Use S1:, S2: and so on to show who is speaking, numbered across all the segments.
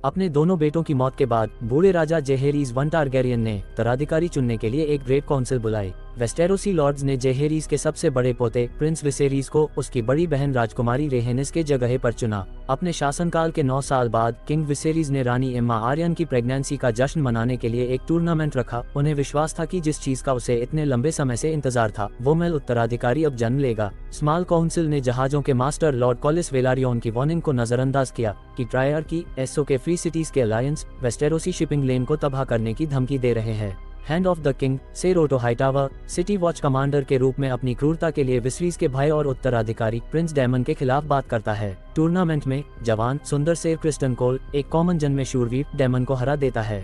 S1: अपने दोनों बेटों की मौत के बाद बूढ़े राजा जेहेरीज वन टारगेरियन ने उत्तराधिकारी चुनने के लिए एक ग्रेट काउंसिल बुलाई। वेस्टेरोसी लॉर्ड्स ने जेहेरीज के सबसे बड़े पोते प्रिंस विसेरीज को उसकी बड़ी बहन राजकुमारी रेहेनिस के जगह पर चुना। अपने शासनकाल के 9 साल बाद किंग विसेरीज ने रानी एम्मा आर्यन की प्रेगनेंसी का जश्न मनाने के लिए एक टूर्नामेंट रखा। उन्हें विश्वास था कि जिस चीज का उसे इतने लंबे समय से इंतजार था वो मेल उत्तराधिकारी अब जन्म लेगा। स्मॉल काउंसिल ने जहाजों के मास्टर लॉर्ड कॉलिस वेलारियन की वार्निंग को नजरअंदाज किया कि ट्रायर्की एसओ के फ्री सिटीज के अलायंस वेस्टेरोसी शिपिंग लेन को तबाह करने की धमकी दे रहे हैं। हैंड ऑफ द किंग सेर ओटो हाइटावा सिटी वॉच कमांडर के रूप में अपनी क्रूरता के लिए विसरीज के भाई और उत्तराधिकारी प्रिंस डेमन के खिलाफ बात करता है। टूर्नामेंट में जवान सुंदर सेर क्रिस्टन कोल एक कॉमन जन में शूरवीर डेमन को हरा देता है।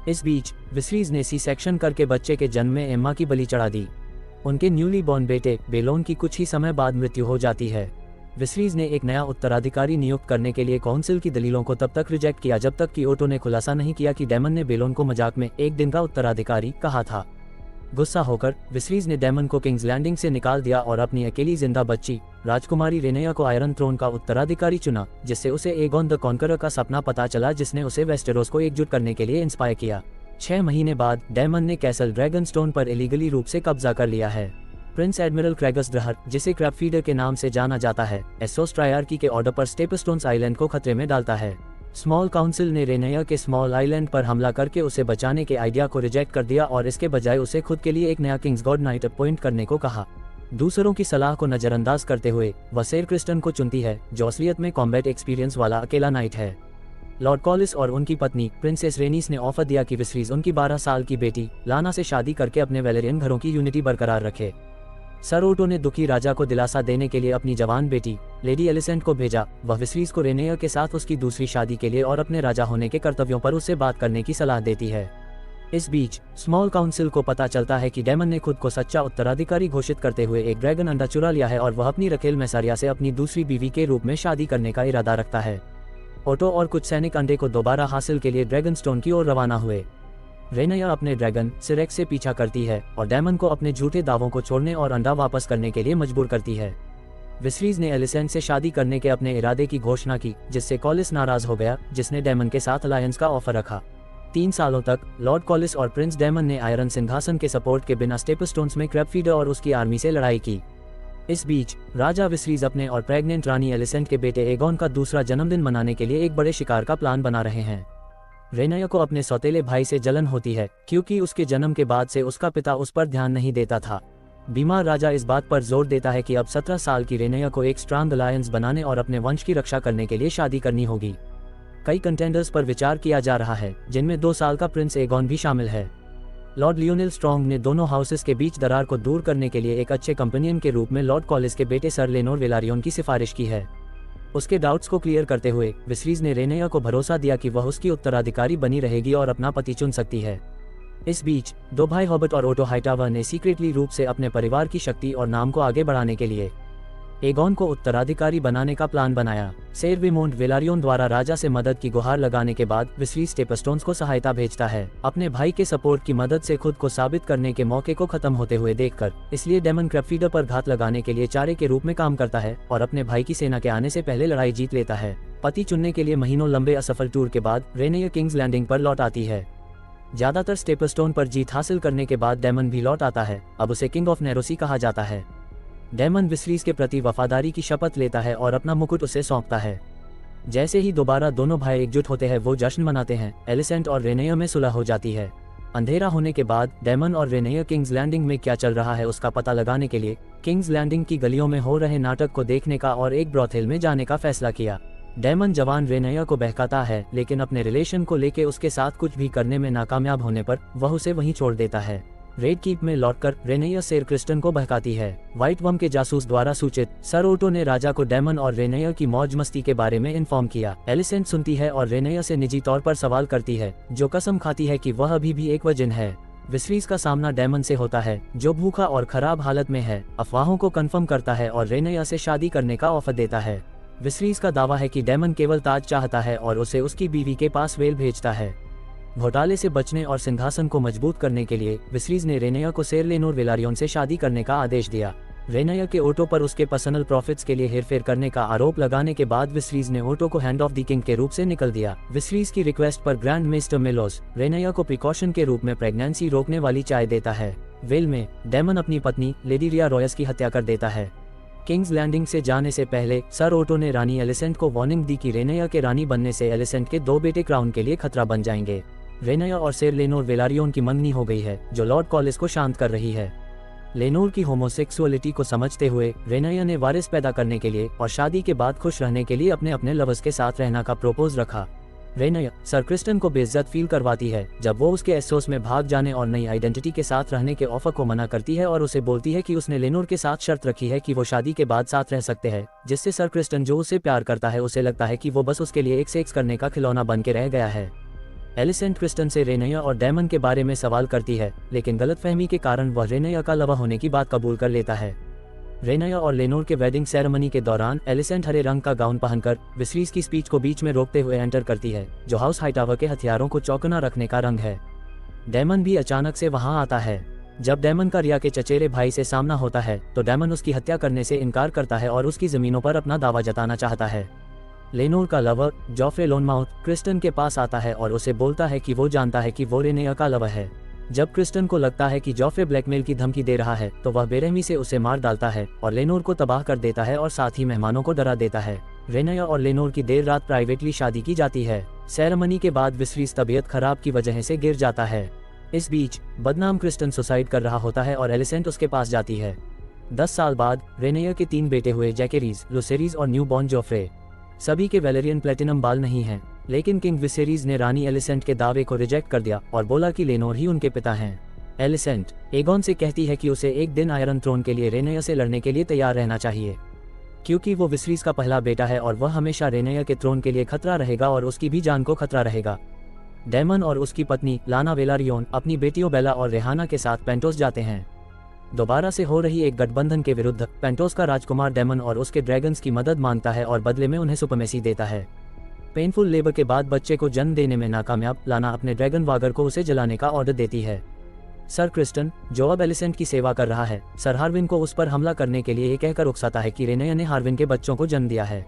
S1: इस बीच विसरीज ने सी सेक्शन करके बच्चे के जन्म में एम्मा की बलि चढ़ा दी। उनके न्यूली बॉर्न बेटे बेलोन की कुछ ही समय बाद मृत्यु हो जाती है। विसरीज ने एक नया उत्तराधिकारी नियुक्त करने के लिए काउंसिल की दलीलों को तब तक रिजेक्ट किया जब तक कि ओटो ने खुलासा नहीं किया कि डेमन ने बेलोन को मजाक में एक दिन का उत्तराधिकारी कहा था। गुस्सा होकर विसरीज ने डेमन को किंग्स लैंडिंग से निकाल दिया और अपनी अकेली जिंदा बच्ची राजकुमारी रेनेया को आयरन थ्रोन का उत्तराधिकारी चुना, जिससे उसे एगोन द कॉन्करर का सपना पता चला जिसने उसे वेस्टेरोस को एकजुट करने के लिए इंस्पायर किया। 6 महीने बाद डेमन ने कैसल ड्रैगनस्टोन पर इलीगली रूप से कब्जा कर लिया है। प्रिंस एडमिरल क्रेगस ड्रहर, जिसे क्रैब फीडर के नाम से जाना जाता है, एसोस ट्रायर्की के ऑर्डर पर स्टेपस्टोन्स आइलैंड को खतरे में डालता है। स्मॉल काउंसिल ने रेनेया के स्मॉल आइलैंड पर हमला करके उसे बचाने के आइडिया को रिजेक्ट कर दिया और इसके बजाय उसे खुद के लिए एक नया किंग्स गॉड नाइट अपॉइंट करने को कहा। दूसरों की सलाह को नजरअंदाज करते हुए वह सेर क्रिस्टन को चुनती है, जो असलियत में कॉम्बैट एक्सपीरियंस वाला अकेला नाइट है। लॉर्ड कॉलिस और उनकी पत्नी प्रिंसेस रेनिस ने ऑफर दिया कि विसरीज उनकी 12 साल की बेटी लाना से शादी करके अपने वेलेरियन घरों की यूनिटी बरकरार रखे। सर ओटो ने दुखी राजा को दिलासा देने के लिए अपनी जवान बेटी लेडी एलिसेंट को भेजा। वह विसरीज को रेनेया के साथ उसकी दूसरी शादी के लिए और अपने राजा होने के कर्तव्यों पर उससे बात करने की सलाह देती है। इस बीच स्मॉल काउंसिल को पता चलता है कि डेमन ने खुद को सच्चा उत्तराधिकारी घोषित करते हुए एक ड्रैगन अंडा चुरा लिया है और वह अपनी रकेल मैसारिया से अपनी दूसरी बीवी के रूप में शादी करने का इरादा रखता है। ओटो और कुछ सैनिक अंडे को दोबारा हासिल के लिए ड्रैगनस्टोन की ओर रवाना हुए। रेनेया अपने ड्रैगन सिरेक्स से पीछा करती है और डेमन को अपने झूठे दावों को छोड़ने और अंडा वापस करने के लिए मजबूर करती है। विसरीज ने एलिसेंट से शादी करने के अपने इरादे की घोषणा की, जिससे कॉलिस नाराज हो गया, जिसने डेमन के साथ अलायंस का ऑफर रखा। 3 सालों तक लॉर्ड कॉलिस और प्रिंस डेमन ने आयरन सिंहासन के सपोर्ट के बिना स्टेपस्टोन्स में क्रैब फीडर और उसकी आर्मी से लड़ाई की। इस बीच राजा विसरीज अपने और प्रेग्नेंट रानी एलिसेंट के बेटे एगोन का दूसरा जन्मदिन मनाने के लिए एक बड़े शिकार का प्लान बना रहे हैं। रेनेया को अपने सौतेले भाई से जलन होती है क्योंकि उसके जन्म के बाद से उसका पिता उस पर ध्यान नहीं देता था। बीमार राजा इस बात पर जोर देता है कि अब 17 साल की रेनेया को एक स्ट्रांग अलायंस बनाने और अपने वंश की रक्षा करने के लिए शादी करनी होगी। कई कंटेंडर्स पर विचार किया जा रहा है, जिनमें 2 साल का प्रिंस एगोन भी शामिल है। लॉर्ड लियोनेल स्ट्रॉन्ग ने दोनों हाउसेस के बीच दरार को दूर करने के लिए एक अच्छे कंपेनियन के रूप में लॉर्ड कॉलिस के बेटे सर लेनोर वेलारियन की सिफारिश की है। उसके डाउट्स को क्लियर करते हुए विसरीज ने रेनेया को भरोसा दिया कि वह उसकी उत्तराधिकारी बनी रहेगी और अपना पति चुन सकती है। इस बीच 2 भाई हॉबर्ट और ओटो हाइटावा ने सीक्रेटली रूप से अपने परिवार की शक्ति और नाम को आगे बढ़ाने के लिए एगोन को उत्तराधिकारी बनाने का प्लान बनाया। सेर विमोंट वेलारियन द्वारा राजा से मदद की गुहार लगाने के बाद विसरीज स्टेपस्टोन्स को सहायता भेजता है, अपने भाई के सपोर्ट की मदद से खुद को साबित करने के मौके को खत्म होते हुए देखकर। इसलिए डेमन क्रैब फीडर पर घात लगाने के लिए चारे के रूप में काम करता है और अपने भाई की सेना के आने से पहले लड़ाई जीत लेता है। पति चुनने के लिए महीनों लंबे असफल टूर के बाद रेनेया किंग्स लैंडिंग पर लौट आती है। ज्यादातर स्टेपस्टोन पर जीत हासिल करने के बाद डेमन भी लौट आता है। अब उसे किंग ऑफ नेरोसी कहा जाता है। डेमन विसरीज के प्रति वफादारी की शपथ लेता है और अपना मुकुट उसे सौंपता है। जैसे ही दोबारा दोनों भाई एकजुट होते हैं वो जश्न मनाते हैं। एलिसेंट और रेनेया में सुलह हो जाती है। अंधेरा होने के बाद डेमन और रेनेया किंग्स लैंडिंग में क्या चल रहा है उसका पता लगाने के लिए किंग्स लैंडिंग की गलियों में हो रहे नाटक को देखने का और एक ब्रॉथेल में जाने का फैसला किया। डेमन जवान रेनेया को बहकाता है, लेकिन अपने रिलेशन को लेके उसके साथ कुछ भी करने में नाकामयाब होने पर वह उसे वहीं छोड़ देता है। रेड कीप में लौटकर रेनेया सेर क्रिस्टन को बहकाती है। व्हाइट वम के जासूस द्वारा सूचित सर ओटो ने राजा को डेमन और रेनेया की मौज मस्ती के बारे में इन्फॉर्म किया। एलिसेंट सुनती है और रेनेया से निजी तौर पर सवाल करती है, जो कसम खाती है कि वह अभी भी एक वर्जिन है। विसरीज का सामना डेमन से होता है, जो भूखा और खराब हालत में है, अफवाहों को कंफर्म करता है और रेनेया से शादी करने का ऑफर देता है। विसरीज का दावा है कि डेमन केवल ताज चाहता है और उसे उसकी बीवी के पास वेल भेजता है। घोटाले से बचने और सिंहासन को मजबूत करने के लिए विसरीज ने रेनेया को सेर लेनोर वेलारियन से शादी करने का आदेश दिया। रेनया के ओटो पर उसके पर्सनल प्रॉफिट्स के लिए हेरफेर करने का आरोप लगाने के बाद विसरीज ने ओटो को हैंड ऑफ द किंग के रूप से निकल दिया। विसरीज की रिक्वेस्ट पर ग्रैंड मेस्टर मेलोस रेनया को प्रिकॉशन के रूप में प्रेगनेंसी रोकने वाली चाय देता है। वेल में डेमन अपनी पत्नी लेडी रिया रॉयस की हत्या कर देता है। किंग्स लैंडिंग से जाने से पहले सर ओटो ने रानी एलिसेंट को वार्निंग दी कि रेनया के रानी बनने से एलिसेंट के 2 बेटे क्राउन के लिए खतरा बन जाएंगे। रेनया और सेर लेनोर वेलारियोन की मंगनी हो गई है, जो लॉर्ड कॉलिस को शांत कर रही है। लेनोर की होमोसेक्सुअलिटी को समझते हुए रेनया ने वारिस पैदा करने के लिए और शादी के बाद खुश रहने के लिए अपने अपने लवर्स के साथ रहना का प्रपोज रखा। रेनया सर क्रिस्टन को बेइज्जत फील करवाती है जब वो उसके एसोस में भाग जाने और नई आइडेंटिटी के साथ रहने के ऑफर को मना करती है और उसे बोलती है कि उसने लेनोर के साथ शर्त रखी है कि वो शादी के बाद साथ रह सकते हैं, जिससे सर क्रिस्टन जो उसे प्यार करता है उसे लगता है कि वो बस उसके लिए एक सेक्स करने का खिलौना बन के रह गया है। एलिसेंट क्रिस्टन से रेनया और डेमन के बारे में सवाल करती है, लेकिन गलतफहमी के कारण वह रेनया का लवा होने की बात कबूल कर लेता है। रेनया और लेनोर के वेडिंग सेरेमनी के दौरान एलिसेंट हरे रंग का गाउन पहनकर विसरीज की स्पीच को बीच में रोकते हुए एंटर करती है, जो हाउस हाईटावर के हथियारों को चौकना रखने का रंग है। डेमन भी अचानक से वहां आता है। जब डेमन का रिया के चचेरे भाई से सामना होता है तो डेमन उसकी हत्या करने से इनकार करता है और उसकी जमीनों पर अपना दावा जताना चाहता है। लेनोर का लवर जॉफ्रे लोनमाउथ क्रिस्टन के पास आता है और उसे बोलता है कि वो जानता है कि वो रेनया का लवर है। जब क्रिस्टन को लगता है कि जॉफ्रे ब्लैकमेल की धमकी दे रहा है तो वह बेरहमी से उसे मार डालता है और लेनोर को तबाह कर देता है और साथ ही मेहमानों को डरा देता है। रेनया और लेनोर की देर रात प्राइवेटली शादी की जाती है। सेरेमनी के बाद विसरीज तबीयत खराब की वजह से गिर जाता है। इस बीच बदनाम क्रिस्टन सुसाइड कर रहा होता है और एलिसेंट उसके पास जाती है। 10 साल बाद रेनया के 3 बेटे हुए जैकेरीज, लुसेरीज और न्यू बॉर्न जॉफ्रे। सभी के वेलेरियन प्लेटिनम बाल नहीं हैं, लेकिन किंग विसेरीज ने रानी एलिसेंट के दावे को रिजेक्ट कर दिया और बोला कि लेनोर ही उनके पिता हैं। एलिसेंट एगोन से कहती है कि उसे एक दिन आयरन थ्रोन के लिए रेनया से लड़ने के लिए तैयार रहना चाहिए, क्योंकि वो विसरीज का पहला बेटा है और वह हमेशा रेनया के थ्रोन के लिए खतरा रहेगा और उसकी भी जान को खतरा रहेगा। डेमन और उसकी पत्नी लाना वेलारियोन अपनी बेटियों बेला और रेहाना के साथ पेंटोस जाते हैं। दोबारा से हो रही एक गठबंधन के विरुद्ध पेंटोस का राजकुमार डेमन और उसके ड्रैगन्स की मदद मांगता है और बदले में उन्हें सुपरमेसी देता है। पेनफुल लेबर के बाद बच्चे को जन्म देने में नाकामयाब लाना अपने ड्रैगन वागर को उसे जलाने का ऑर्डर देती है। सर क्रिस्टन, जो अब एलिसेंट की सेवा कर रहा है, सर हार्विन को उस पर हमला करने के लिए ये कहकर उकसाता है कि रेनया ने हार्विन के बच्चों को जन्म दिया है।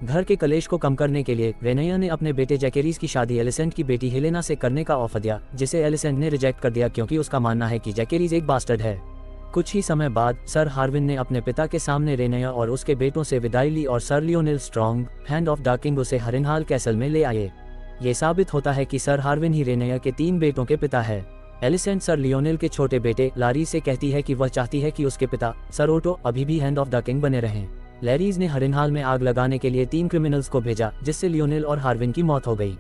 S1: घर के कलेश को कम करने के लिए रेनया ने अपने बेटे जैकेरीज की शादी एलिसेंट की बेटी हेलेना से करने का ऑफर दिया, जिसे एलिसेंट ने रिजेक्ट कर दिया क्योंकि उसका मानना है कि जैकेरीज एक बास्टर्ड है। कुछ ही समय बाद सर हार्विन ने अपने पिता के सामने रेनया और उसके बेटों से विदाई ली और sir Lionel strong, hand of the king, उसे हरिनहाल कैसल में ले आए। ये साबित होता है कि सर हार्विन ही रेनया के 3 बेटों के पिता है। एलिसेंट सर लियोनेल के छोटे बेटे लारी से कहती है कि वह चाहती है कि उसके पिता सर ओटो अभी भी हैंड ऑफ द किंग बने रहें। लैरीज ने हरिनहाल में आग लगाने के लिए 3 क्रिमिनल्स को भेजा, जिससे लियोनेल और हार्विन की मौत हो गई।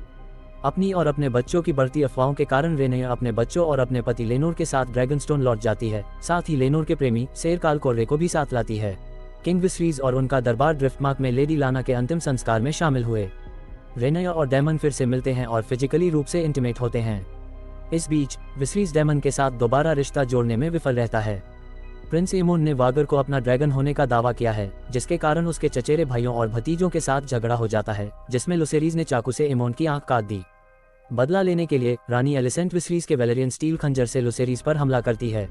S1: अपनी और अपने बच्चों की बढ़ती अफवाहों के कारण रेनया अपने बच्चों और अपने पति लेनोर के साथ ड्रैगनस्टोन लौट जाती है। साथ ही लेनोर के प्रेमी सेर कालकोर्रे को भी साथ लाती है। किंग विसरीज और उनका दरबार ड्रिफ्टमार्क में लेडी लाना के अंतिम संस्कार में शामिल हुए। रेनया और डेमन फिर से मिलते हैं और फिजिकली रूप से इंटीमेट होते हैं। इस बीच विसरीज डेमन के साथ दोबारा रिश्ता जोड़ने में विफल रहता है। प्रिंस एमोन ने वागर को अपना ड्रैगन होने का दावा किया है, जिसके कारण उसके चचेरे भाइयों और भतीजों के साथ झगड़ा हो जाता है, जिसमें लुसेरीज ने चाकू से एमोन की आंख काट दी। बदला लेने के लिए रानी एलिसेंट विसरीज के वेलेरियन स्टील खंजर से लुसेरीज पर हमला करती है।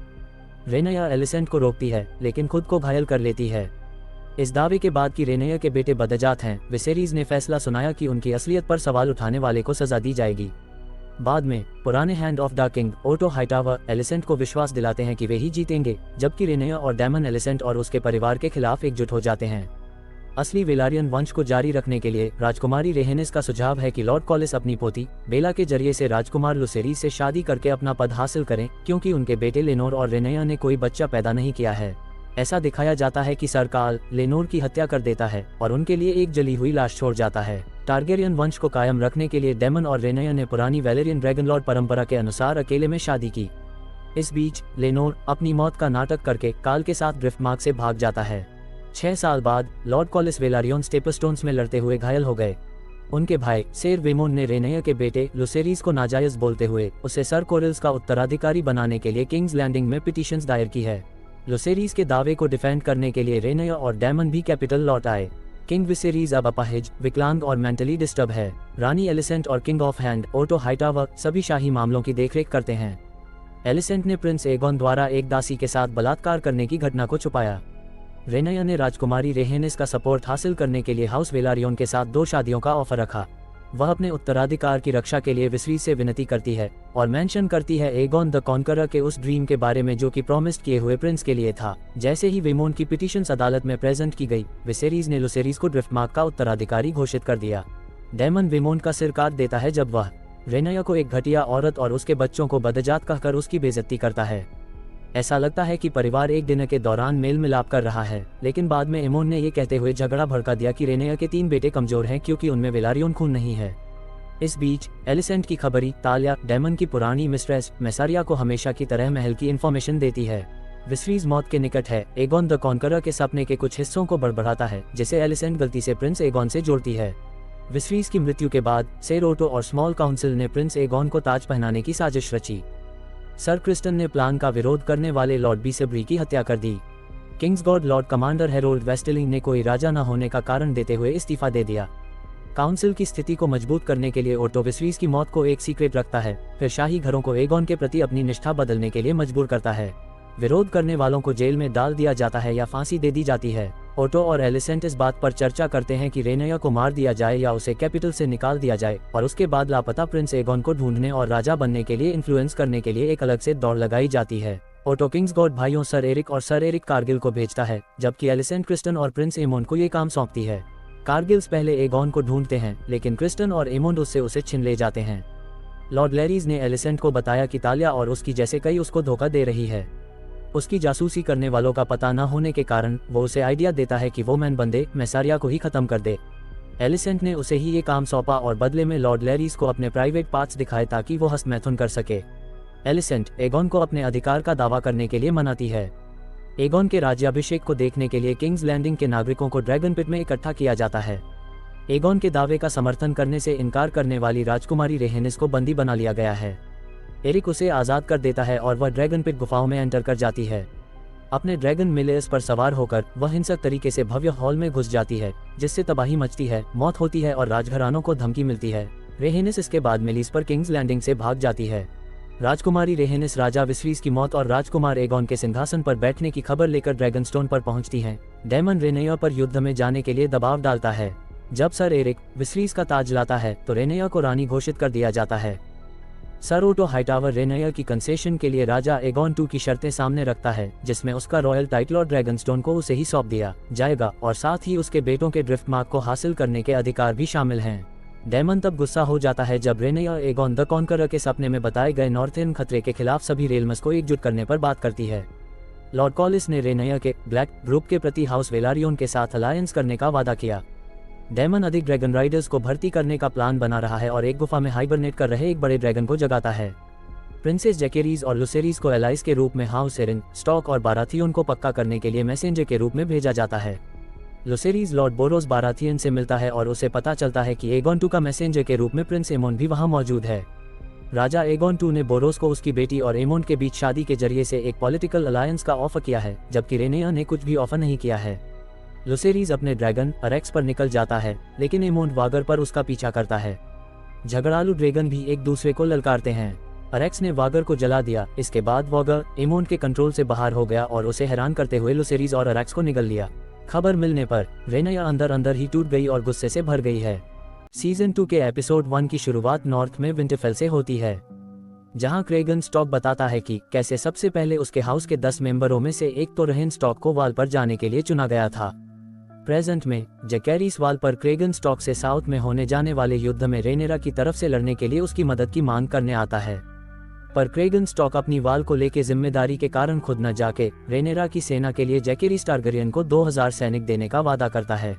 S1: रेनया एलिसेंट को रोकती है, लेकिन खुद को घायल कर लेती है। इस दावे के बाद कि रेनया के बेटे बदजात हैं, विसेरीज ने फैसला सुनाया कि उनकी असलियत पर सवाल उठाने वाले को सजा दी जाएगी। बाद में पुराने hand of the king Otto Hightower Alicent को विश्वास दिलाते हैं कि वे ही जीतेंगे, जबकि रेनया और डेमन एलिसेंट और उसके परिवार के खिलाफ एकजुट हो जाते हैं। असली वेलारियन वंश को जारी रखने के लिए राजकुमारी रेहेनिस का सुझाव है कि लॉर्ड कॉलिस अपनी पोती बेला के जरिए से राजकुमार लुसेरीज से शादी करके अपना पद हासिल करें, क्योंकि उनके बेटे लेनोर और रेनया ने कोई बच्चा पैदा नहीं किया है। ऐसा दिखाया जाता है कि सर कार्ल लेनोर की हत्या कर देता है और उनके लिए एक जली हुई लाश छोड़ जाता है। टारगेरियन वंश को कायम रखने के लिए डेमन और रेनया ने पुरानी वेलेरियन ड्रैगन लॉर्ड परंपरा के अनुसार अकेले में शादी की। इस बीच लेनोर अपनी मौत का नाटक करके कार्ल के साथ ड्रिफ्टमार्क से भाग जाता है। 6 साल बाद लॉर्ड कॉलिस वेलारियन स्टेपस्टोन्स में लड़ते हुए घायल हो गए। उनके भाई सेर वेमोन ने रेनया के बेटे लुसेरीज को नाजायज बोलते हुए उसे सर कोरिल्स का उत्तराधिकारी बनाने के लिए किंग्स लैंडिंग में पिटीशंस दायर की है। लुसेरीज के दावे को डिफेंड करने के लिए रेनया और डेमन भी कैपिटल लौट आए। किंग विसेरीज अब अपाहिज, विकलांग और मेंटली डिस्टर्ब है। रानी एलिसेंट और king of hand Otto Hightower सभी शाही मामलों की देखरेख करते हैं। एलिसेंट ने प्रिंस एगोन द्वारा एक दासी के साथ बलात्कार करने की घटना को छुपाया। रेनेया ने राजकुमारी रेहेनिस का सपोर्ट हासिल करने के लिए हाउस वेलारियन के साथ 2 शादियों का ऑफर रखा। वह अपने उत्तराधिकार की रक्षा के लिए विसरीज से विनती करती है और मेंशन करती है एगोन द कॉन्करर के उस ड्रीम के बारे में जो कि प्रॉमिस्ड किए हुए प्रिंस के लिए था। जैसे ही वेमोन की पिटीशंस अदालत में प्रेजेंट की गई, विसेरीज ने लुसेरीज को ड्रिफ्टमार्क का उत्तराधिकारी घोषित कर दिया। डेमन वेमोन का सिर काट देता है जब वह रेनेया को एक घटिया औरत और उसके बच्चों को बदजात कहकर उसकी बेइज्जती करता है। ऐसा लगता है कि परिवार एक डिनर के दौरान मेल मिलाप कर रहा है, लेकिन बाद में एमोन ने ये कहते हुए झगड़ा भड़का दिया कि रेनेया के 3 बेटे कमजोर हैं क्योंकि उनमें वेलारियन खून नहीं है। इस बीच एलिसेंट की खबरी तालिया डेमन की पुरानी मिस्ट्रेस मैसारिया को हमेशा की तरह महल की इन्फॉर्मेशन देती है। विसरीज मौत के निकट है। एगोन द कॉन्करर के सपने के कुछ हिस्सों को बड़बड़ाता है जिसे एलिसेंट गलती से प्रिंस एगोन से जोड़ती है। विसरीज की मृत्यु के बाद सेर ओटो और स्मॉल काउंसिल ने प्रिंस एगोन को ताज पहनाने की साजिश रची। सर क्रिस्टन ने प्लान का विरोध करने वाले लॉर्ड बीसेब्री की हत्या कर दी। किंग्सगॉड लॉर्ड कमांडर हेरोल्ड वेस्टलिंग ने कोई राजा न होने का कारण देते हुए इस्तीफा दे दिया। काउंसिल की स्थिति को मजबूत करने के लिए ओटो विसरीज की मौत को एक सीक्रेट रखता है, फिर शाही घरों को एगोन के प्रति अपनी निष्ठा बदलने के लिए मजबूर करता है। विरोध करने वालों को जेल में डाल दिया जाता है या फांसी दे दी जाती है। ओटो और एलिसेंट इस बात पर चर्चा करते हैं कि रेनेया को मार दिया जाए या उसे कैपिटल से निकाल दिया जाए और उसके बाद लापता प्रिंस एगोन को ढूंढने और राजा बनने के लिए इन्फ्लुएंस करने के लिए एक अलग से दौड़ लगाई जाती है। ओटो किंग्सगॉड भाइयों सर एरिक और सर एरिक कारगिल को भेजता है, जबकि एलिसेंट क्रिस्टन और प्रिंस एमोन को ये काम सौंपती है। कारगिल्स पहले एगोन को ढूंढते हैं, लेकिन क्रिस्टन और एमोन उससे उसे छीन ले जाते हैं। लॉर्ड लैरीज ने एलिसेंट को बताया कि तालिया और उसकी जैसे कई उसको धोखा दे रही है। उसकी जासूसी करने वालों का पता न होने के कारण वो उसे आइडिया देता है कि वो मैन बंदे मैसारिया को ही खत्म कर दे। एलिसेंट ने उसे ही ये काम सौंपा और बदले में लॉर्ड लैरीज को अपने प्राइवेट पार्ट्स दिखाए ताकि वो हस्तमैथुन कर सके। एलिसेंट एगोन को अपने अधिकार का दावा करने के लिए मनाती है। एगोन के राज्याभिषेक को देखने के लिए किंग्स लैंडिंग के नागरिकों को ड्रैगन पिट में इकट्ठा किया जाता है। एगोन के दावे का समर्थन करने से इनकार करने वाली राजकुमारी रेहेनिस को बंदी बना लिया गया है। एरिक उसे आज़ाद कर देता है और वह ड्रैगन पिट गुफाओं में एंटर कर जाती है। अपने ड्रैगन मिलेस पर सवार होकर वह हिंसक तरीके से भव्य हॉल में घुस जाती है, जिससे तबाही मचती है, मौत होती है और राजघरानों को धमकी मिलती है। रेहेनिस इसके बाद मिलीस पर किंग्स लैंडिंग से भाग जाती है। राजकुमारी रेहेनिस राजा विसरीज की मौत और राजकुमार एगोन के सिंहासन पर बैठने की खबर लेकर ड्रैगनस्टोन पर पहुंचती हैं। डेमन रेनेया पर युद्ध में जाने के लिए दबाव डालता है। जब सर एरिक विसरीज का ताज लाता है तो रेनेया को रानी घोषित कर दिया जाता है। सर ओटो हाईटावर रेनेया की कंसेशन के लिए राजा एगोन II की शर्तें सामने रखता है, जिसमें उसका रॉयल टाइटल और ड्रैगनस्टोन को उसे ही सौंप दिया जाएगा और साथ ही उसके बेटों के ड्रिफ्टमार्क को हासिल करने के अधिकार भी शामिल हैं। डेमन तब गुस्सा हो जाता है जब रेनेया एगोन द कॉन्करर के सपने में बताए गए नॉर्थर्न खतरे के खिलाफ सभी रेलम्स को एकजुट करने पर बात करती है। लॉर्ड कॉलिस ने रेनेया के ब्लैक ग्रुप के प्रति हाउस वेलारियन के साथ अलायंस करने का वादा किया। डेमन अधिक ड्रैगन राइडर्स को भर्ती करने का प्लान बना रहा है और एक गुफा में हाइबरनेट कर रहे एक बड़े ड्रैगन को जगाता है। प्रिंसेस जैकेरीज और लुसेरीज को एलाइज के रूप में हाउस एरिन, स्टॉक और बाराथियन को पक्का करने के लिए मैसेंजर के रूप में भेजा जाता है। लुसेरीज लॉर्ड बोरोस बाराथियन से मिलता है और उसे पता चलता है कि एगोन II का मैसेंजर के रूप में प्रिंस एमोन भी वहां मौजूद है। राजा एगोन II ने बोरोस को उसकी बेटी और एमोन के बीच शादी के जरिए से एक पॉलिटिकल अलायंस का ऑफर किया है, जबकि रेनेया ने कुछ भी ऑफर नहीं किया है। लुसेरीज अपने ड्रैगन अरेक्स पर निकल जाता है, लेकिन एमोन वागर पर उसका पीछा करता है। झगड़ालू ड्रैगन भी एक दूसरे को ललकारते हैं। अरेक्स ने वागर को जला दिया। इसके बाद वागर एमोन के कंट्रोल से बाहर हो गया और उसे हैरान करते हुए लुसेरीज और अरेक्स को निगल लिया। खबर मिलने पर रेनेया अंदर अंदर ही टूट गई और गुस्से से भर गई है। सीजन 2 के एपिसोड 1 की शुरुआत नॉर्थ में विंटरफेल से होती है, जहां क्रेगन स्टॉक बताता है कि कैसे सबसे पहले उसके हाउस के 10 मेंबरों में से एक तो रहन स्टॉक को वाल पर जाने के लिए चुना गया था। प्रेजेंट में जैकेरीस वाल पर क्रेगन स्टॉक से साउथ में होने जाने वाले युद्ध में रेनेरा की तरफ से लड़ने के लिए उसकी मदद की मांग करने आता है, पर क्रेगन स्टॉक अपनी वाल को लेके जिम्मेदारी के कारण खुद न जाके रेनेरा की सेना के लिए जैकेरीस टारगेरियन को 2000 सैनिक देने का वादा करता है।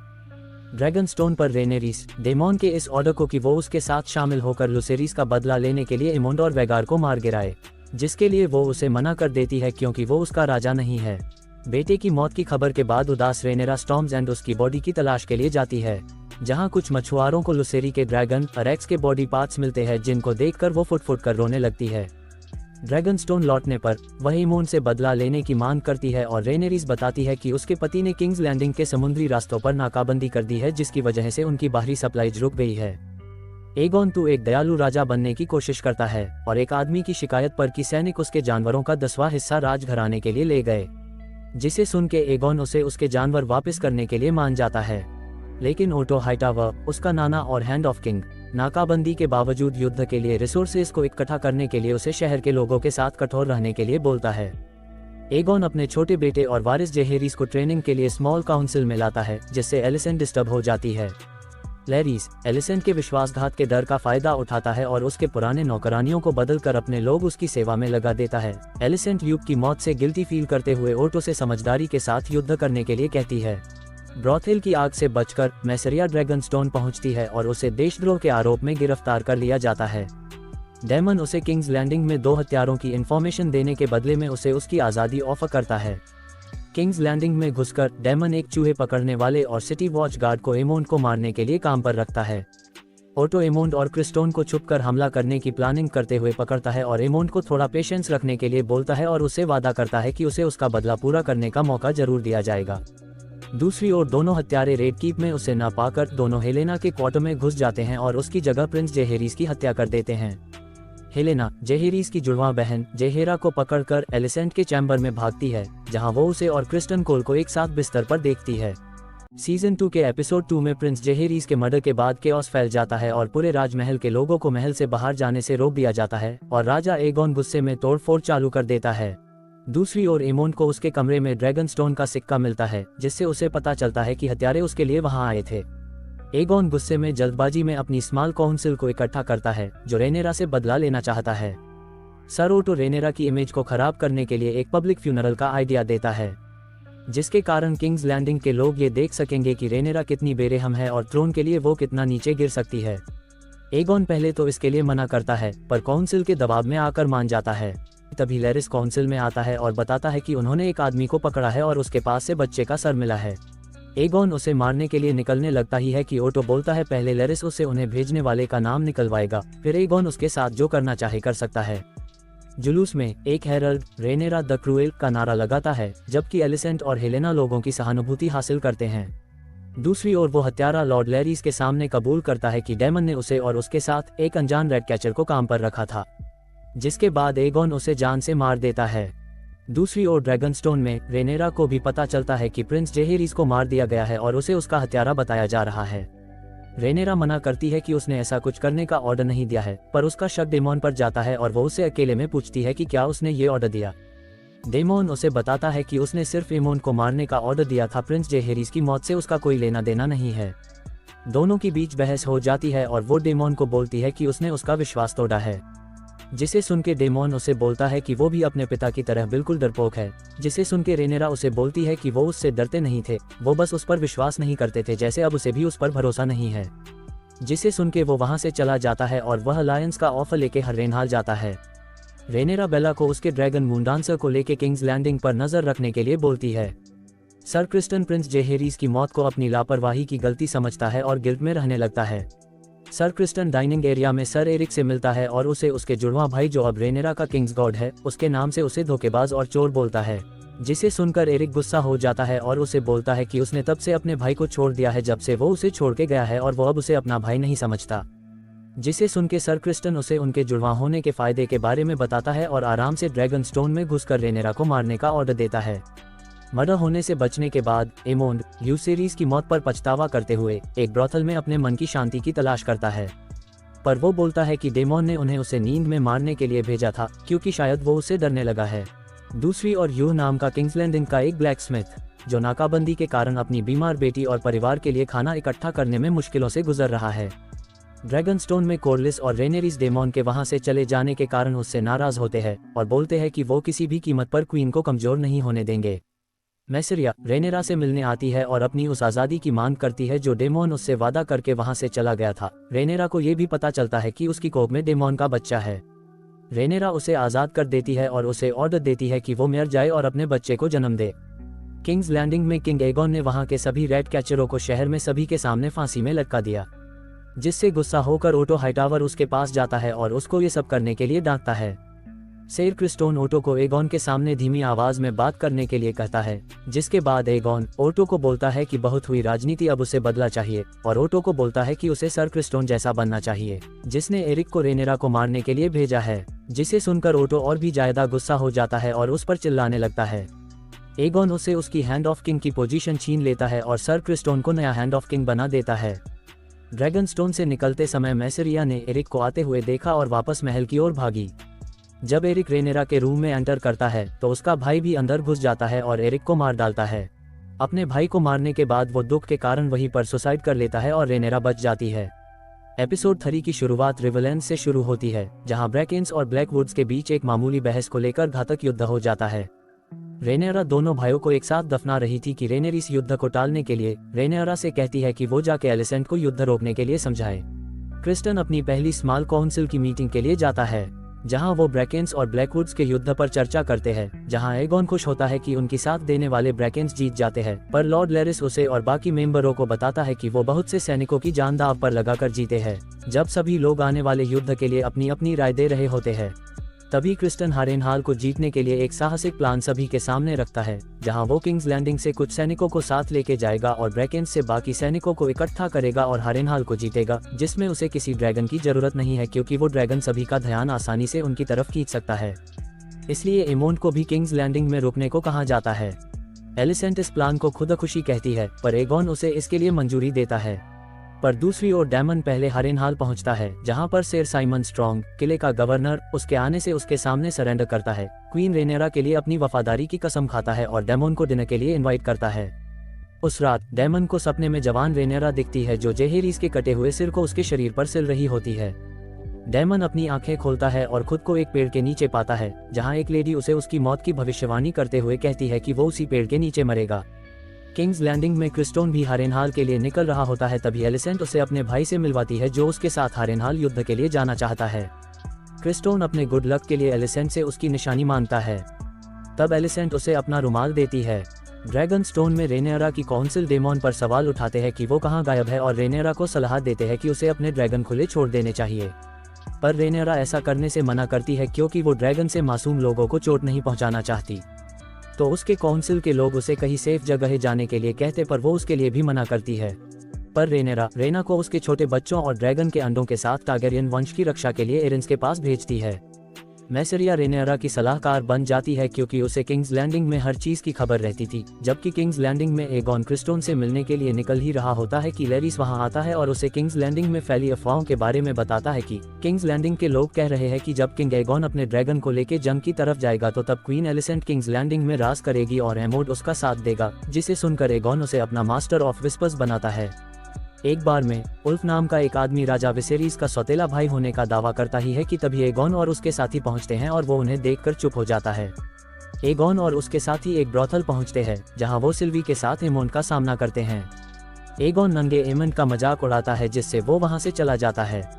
S1: ड्रैगनस्टोन पर रेनेरीस डेमोन के इस ऑर्डर को कि वो उसके साथ शामिल होकर लुसेरीस का बदला लेने के लिए एमोंड और वेगार को मार गिराए, जिसके लिए वो उसे मना कर देती है क्योंकि वो उसका राजा नहीं है। बेटे की मौत की खबर के बाद उदास रेनेरा स्टॉर्म्स एंड उसकी बॉडी की तलाश के लिए जाती है, जहां कुछ मछुआरों को लुसेरी के ड्रैगन अरेक्स के बॉडी पार्ट्स मिलते हैं, जिनको देखकर वो फुट फुट कर रोने लगती है। ड्रैगनस्टोन लौटने पर वह एमोन से बदला लेने की मांग करती है और रेनेरीज बताती है कि उसके पति ने किंग्स लैंडिंग के समुद्री रास्तों पर नाकाबंदी कर दी है, जिसकी वजह से उनकी बाहरी सप्लाईज रुक गई है। एगोन II एक दयालु राजा बनने की कोशिश करता है और एक आदमी की शिकायत पर कि सैनिक उसके जानवरों का 10वां हिस्सा राजघराने के लिए ले गए। जिसे सुन के एगोन उसे उसके जानवर वापस करने के लिए मान जाता है। लेकिन ओटो हाइटावर, उसका नाना और हैंड ऑफ किंग, नाकाबंदी के बावजूद युद्ध के लिए रिसोर्सेज को इकट्ठा करने के लिए उसे शहर के लोगों के साथ कठोर रहने के लिए बोलता है। एगोन अपने छोटे बेटे और वारिस जेहेरीस को ट्रेनिंग के लिए स्मॉल काउंसिल में लाता है, जिससे एलिसेंट डिस्टर्ब हो जाती है। लैरिस एलिसेंट के विश्वासघात के डर का फायदा उठाता है और उसके पुराने नौकरानियों को बदलकर अपने लोग उसकी सेवा में लगा देता है। एलिसेंट ल्यूक की मौत से गिल्टी फील करते हुए ओटो से समझदारी के साथ युद्ध करने के लिए कहती है। ब्रॉथेल की आग से बचकर मैसेरिया ड्रैगनस्टोन पहुंचती है और उसे देशद्रोह के आरोप में गिरफ्तार कर लिया जाता है। डेमन उसे किंग्स लैंडिंग में 2 हत्यारों की इन्फॉर्मेशन देने के बदले में उसे उसकी आज़ादी ऑफर करता है। किंग्स लैंडिंग में घुसकर डेमन एक चूहे पकड़ने वाले और सिटी वॉच गार्ड को एमोंड को मारने के लिए काम पर रखता है। ओटो एमोंड और क्रिस्टोन को छुपकर हमला करने की प्लानिंग करते हुए पकड़ता है और एमोंड को थोड़ा पेशेंस रखने के लिए बोलता है और उसे वादा करता है कि उसे उसका बदला पूरा करने का मौका जरूर दिया जाएगा। दूसरी ओर दोनों हत्यारे रेड कीप में उसे न पाकर दोनों हेलेना के क्वार्टर में घुस जाते हैं और उसकी जगह प्रिंस जेहेरीस की हत्या कर देते हैं। हेलेना जेहेरीस की जुड़वां बहन जेहेरा को पकड़कर एलिसेंट के चैम्बर में भागती है, जहां वो उसे और क्रिस्टन कोल को एक साथ बिस्तर पर देखती है। सीजन 2 के एपिसोड 2 में प्रिंस जेहेरीस के मर्डर के बाद केओस फैल जाता है और पूरे राजमहल के लोगों को महल से बाहर जाने से रोक दिया जाता है और राजा एगोन गुस्से में तोड़फोड़ चालू कर देता है। दूसरी ओर एमोंड को उसके कमरे में ड्रैगनस्टोन का सिक्का मिलता है, जिससे उसे पता चलता है कि हत्यारे उसके लिए वहां आए थे। एगोन गुस्से में जल्दबाजी में अपनी स्मॉल काउंसिल को इकट्ठा करता है, जो रेनेरा से बदला लेना चाहता है। सर ओटो रेनेरा की इमेज को खराब करने के लिए एक पब्लिक फ्यूनरल का आइडिया देता है, जिसके कारण किंग्स लैंडिंग के लोग ये देख सकेंगे कि रेनेरा कितनी बेरहम है और थ्रोन के लिए वो कितना नीचे गिर सकती है। एगोन पहले तो इसके लिए मना करता है, पर काउंसिल के दबाव में आकर मान जाता है। तभी लैरिस काउंसिल में आता है और बताता है कि उन्होंने एक आदमी को पकड़ा है और उसके पास से बच्चे का सर मिला है। एगोन उसे मारने के लिए निकलने लगता ही है कि ओटो बोलता है पहले लैरिस उसे उन्हें भेजने वाले का नाम निकलवाएगा, फिर एगोन उसके साथ जो करना चाहे कर सकता है। जुलूस में एक हेरल्ड रेनेरा द क्रूएल का नारा लगाता है, जबकि एलिसेंट और हेलेना लोगों की सहानुभूति हासिल करते हैं। दूसरी ओर वो हत्यारा लॉर्ड लैरिस के सामने कबूल करता है कि डेमन ने उसे और उसके साथ एक अनजान रेड कैचर को काम पर रखा था, जिसके बाद एगोन उसे जान से मार देता है। दूसरी ओर ड्रैगनस्टोन में रेनेरा को भी पता चलता है कि प्रिंस जेहेरीस को मार दिया गया है और उसे उसका हत्यारा बताया जा रहा है। रेनेरा मना करती है कि उसने ऐसा कुछ करने का ऑर्डर नहीं दिया है, पर उसका शक डेमोन पर जाता है और वो उसे अकेले में पूछती है कि क्या उसने ये ऑर्डर दिया। डेमोन उसे बताता है कि उसने सिर्फ एमोन को मारने का ऑर्डर दिया था, प्रिंस जेहेरीस की मौत से उसका कोई लेना देना नहीं है। दोनों के बीच बहस हो जाती है और वो डेमोन को बोलती है कि उसने उसका विश्वास तोड़ा है, जिसे सुन के डेमोन उसे बोलता है कि वो भी अपने पिता की तरह बिल्कुल डरपोक है, जिसे सुन के रेनेरा उसे बोलती है कि वो उससे डरते नहीं थे, वो बस उस पर विश्वास नहीं करते थे, जैसे अब उसे भी उस पर भरोसा नहीं है। जिसे सुन के वो वहां से चला जाता है और वह अलायंस का ऑफर लेके हर्रेनहाल जाता है। रेनेरा बेला को उसके ड्रैगन मून डांसर को लेके किंग्स लैंडिंग पर नजर रखने के लिए बोलती है। सर क्रिस्टन प्रिंस जेहेरीस की मौत को अपनी लापरवाही की गलती समझता है और गिल्ट में रहने लगता है। सर क्रिस्टन डाइनिंग एरिया में सर एरिक से मिलता है और उसे उसके जुड़वां भाई, जो अब रेनेरा का किंग्स गॉड है, उसके नाम से उसे धोखेबाज और चोर बोलता है। जिसे सुनकर एरिक गुस्सा हो जाता है और उसे बोलता है कि उसने तब से अपने भाई को छोड़ दिया है जब से वो उसे छोड़ के गया है और वो अब उसे अपना भाई नहीं समझता। जिसे सुन के सर क्रिस्टन उसे उनके जुड़वां होने के फायदे के बारे में बताता है और आराम से ड्रैगनस्टोन में घुसकर रेनेरा को मारने का ऑर्डर देता है। मर्डर होने से बचने के बाद एमोंड ल्यूसेरीस की मौत पर पछतावा करते हुए एक ब्रॉथल में अपने मन की शांति की तलाश करता है, पर वो बोलता है कि डेमोन ने उन्हें उसे नींद में मारने के लिए भेजा था, क्योंकि शायद वो उससे डरने लगा है। दूसरी ओर यूह नाम का किंग्स लैंडिंग का एक ब्लैकस्मिथ, जो नाकाबंदी के कारण अपनी बीमार बेटी और परिवार के लिए खाना इकट्ठा करने में मुश्किलों से गुजर रहा है। ड्रैगनस्टोन में कोरलिस और रेनेरिस डेमोन के वहां से चले जाने के कारण उससे नाराज होते हैं और बोलते हैं कि वो किसी भी कीमत पर क्वीन को कमजोर नहीं होने देंगे। मैसेरिया रेनेरा से मिलने आती है और अपनी उस आज़ादी की मांग करती है जो डेमोन उससे वादा करके वहां से चला गया था। रेनेरा को ये भी पता चलता है कि उसकी कोख में डेमोन का बच्चा है। रेनेरा उसे आज़ाद कर देती है और उसे ऑर्डर देती है कि वो मर जाए और अपने बच्चे को जन्म दे। किंग्स लैंडिंग में किंग एगोन ने वहां के सभी रेड कैचरों को शहर में सभी के सामने फांसी में लटका दिया, जिससे गुस्सा होकर ओटो हाइटावर उसके पास जाता है और उसको ये सब करने के लिए डांटता है। सेर क्रिस्टोन ओटो को एगोन के सामने धीमी आवाज में बात करने के लिए कहता है, जिसके बाद एगोन ओटो को बोलता है कि बहुत हुई राजनीति, अब उसे बदला चाहिए, और ओटो को बोलता है कि उसे सर क्रिस्टोन जैसा बनना चाहिए, जिसने एरिक को रेनेरा को मारने के लिए भेजा है। जिसे सुनकर ओटो और भी ज्यादा गुस्सा हो जाता है और उस पर चिल्लाने लगता है। एगॉन उसे उसकी हैंड ऑफ किंग की पोजीशन छीन लेता है और सर क्रिस्टोन को नया हैंड ऑफ किंग बना देता है। ड्रैगनस्टोन से निकलते समय मैसेरिया ने एरिक को आते हुए देखा और वापस महल की ओर भागी। जब एरिक रेनेरा के रूम में एंटर करता है तो उसका भाई भी अंदर घुस जाता है और एरिक को मार डालता है। अपने भाई को मारने के बाद वो दुख के कारण वहीं पर सुसाइड कर लेता है और रेनेरा बच जाती है। एपिसोड 3 की शुरुआत रिवरलैंड से शुरू होती है, जहां ब्रैकेंस और ब्लैकवुड्स के बीच एक मामूली बहस को लेकर घातक युद्ध हो जाता है। रेनेरा दोनों भाइयों को एक साथ दफना रही थी कि रेनेरिस युद्ध को टालने के लिए रेनेरा से कहती है कि वो जाके एलिसेंट को युद्ध रोकने के लिए समझाए। क्रिस्टन अपनी पहली स्मॉल काउंसिल की मीटिंग के लिए जाता है, जहां वो ब्रैकेंस और ब्लैकवुड्स के युद्ध पर चर्चा करते हैं, जहां एगॉन खुश होता है कि उनकी साथ देने वाले ब्रैकेंस जीत जाते हैं, पर लॉर्ड लेरिस उसे और बाकी मेंबरों को बताता है कि वो बहुत से सैनिकों की जान दांव पर लगाकर जीते हैं। जब सभी लोग आने वाले युद्ध के लिए अपनी अपनी राय दे रहे होते हैं, तभी क्रिस्टन हारेनहाल को जीतने के लिए एक साहसिक प्लान सभी के सामने रखता है, जहां वो किंग्स लैंडिंग से कुछ सैनिकों को साथ लेके जाएगा और ब्रैकेंस से बाकी सैनिकों को इकट्ठा करेगा और हारेनहाल को जीतेगा, जिसमें उसे किसी ड्रैगन की जरूरत नहीं है क्योंकि वो ड्रैगन सभी का ध्यान आसानी से उनकी तरफ खींच सकता है। इसलिए एमोंड को भी किंग्स लैंडिंग में रुकने को कहा जाता है। एलिसेंट इस प्लान को खुदकुशी कहती है, पर एगॉन उसे इसके लिए मंजूरी देता है। पर दूसरी ओर डैमन पहले हारेनहाल पहुंचता है, जहां पर सर साइमन स्ट्रॉन्ग, किले का गवर्नर, उसके आने से उसके सामने सरेंडर करता है। क्वीन रेनेरा के लिए अपनी वफादारी की कसम खाता है और डेमन को डिनर के लिए इनवाइट करता है। उस रात डेमन को सपने में जवान रेनेरा दिखती है, जो जेहेरीस के कटे हुए सिर को उसके शरीर पर सिल रही होती है। डेमन अपनी आंखें खोलता है और खुद को एक पेड़ के नीचे पाता है, जहां एक लेडी उसे उसकी मौत की भविष्यवाणी करते हुए कहती है कि वो उसी पेड़ के नीचे मरेगा। किंग्स लैंडिंग में क्रिस्टोन भी हारेनहाल के लिए निकल रहा होता है, तभी एलिसेंट उसे अपने भाई से मिलवाती है, जो उसके साथ हारेनहाल युद्ध के लिए जाना चाहता है। क्रिस्टोन अपने गुड लक के लिए एलिसेंट से उसकी निशानी मांगता है। तब एलिसेंट उसे अपना रुमाल देती है। ड्रैगन स्टोन में रेनेरा की काउंसिल डेमोन पर सवाल उठाते हैं कि वो कहाँ गायब है और रेनेरा को सलाह देते हैं कि उसे अपने ड्रैगन खुले छोड़ देने चाहिए, पर रेनेरा ऐसा करने से मना करती है क्योंकि वो ड्रैगन से मासूम लोगों को चोट नहीं पहुंचाना चाहती। तो उसके काउंसिल के लोग उसे कहीं सेफ जगह जाने के लिए कहते, पर वो उसके लिए भी मना करती है। पर रेना को उसके छोटे बच्चों और ड्रैगन के अंडों के साथ टारगेरियन वंश की रक्षा के लिए एरिन्स के पास भेजती है। मैसेरिया रेनेरा की सलाहकार बन जाती है क्योंकि उसे किंग्स लैंडिंग में हर चीज की खबर रहती थी, जबकि किंग्स लैंडिंग में एगॉन क्रिस्टोन से मिलने के लिए निकल ही रहा होता है कि लेरिस वहां आता है और उसे किंग्स लैंडिंग में फैली अफवाहों के बारे में बताता है कि किंग्स लैंडिंग के लोग कह रहे हैं कि जब किंग एगॉन अपने ड्रैगन को लेकर जंग की तरफ जाएगा तो तब क्वीन एलिसेंट किंग्स लैंडिंग में राज करेगी और एमोड उसका साथ देगा, जिसे सुनकर एगॉन उसे अपना मास्टर ऑफ विस्पर्स बनाता है। एक बार में उल्फ नाम का एक आदमी राजा विसेरीज का सौतेला भाई होने का दावा करता ही है कि तभी एगॉन और उसके साथी पहुंचते हैं और वो उन्हें देखकर चुप हो जाता है। एगॉन और उसके साथी एक ब्रॉथल पहुंचते हैं, जहां वो सिल्वी के साथ एमोंड का सामना करते हैं। एगॉन नंगे एमोंड का मजाक उड़ाता है, जिससे वो वहां से चला जाता है।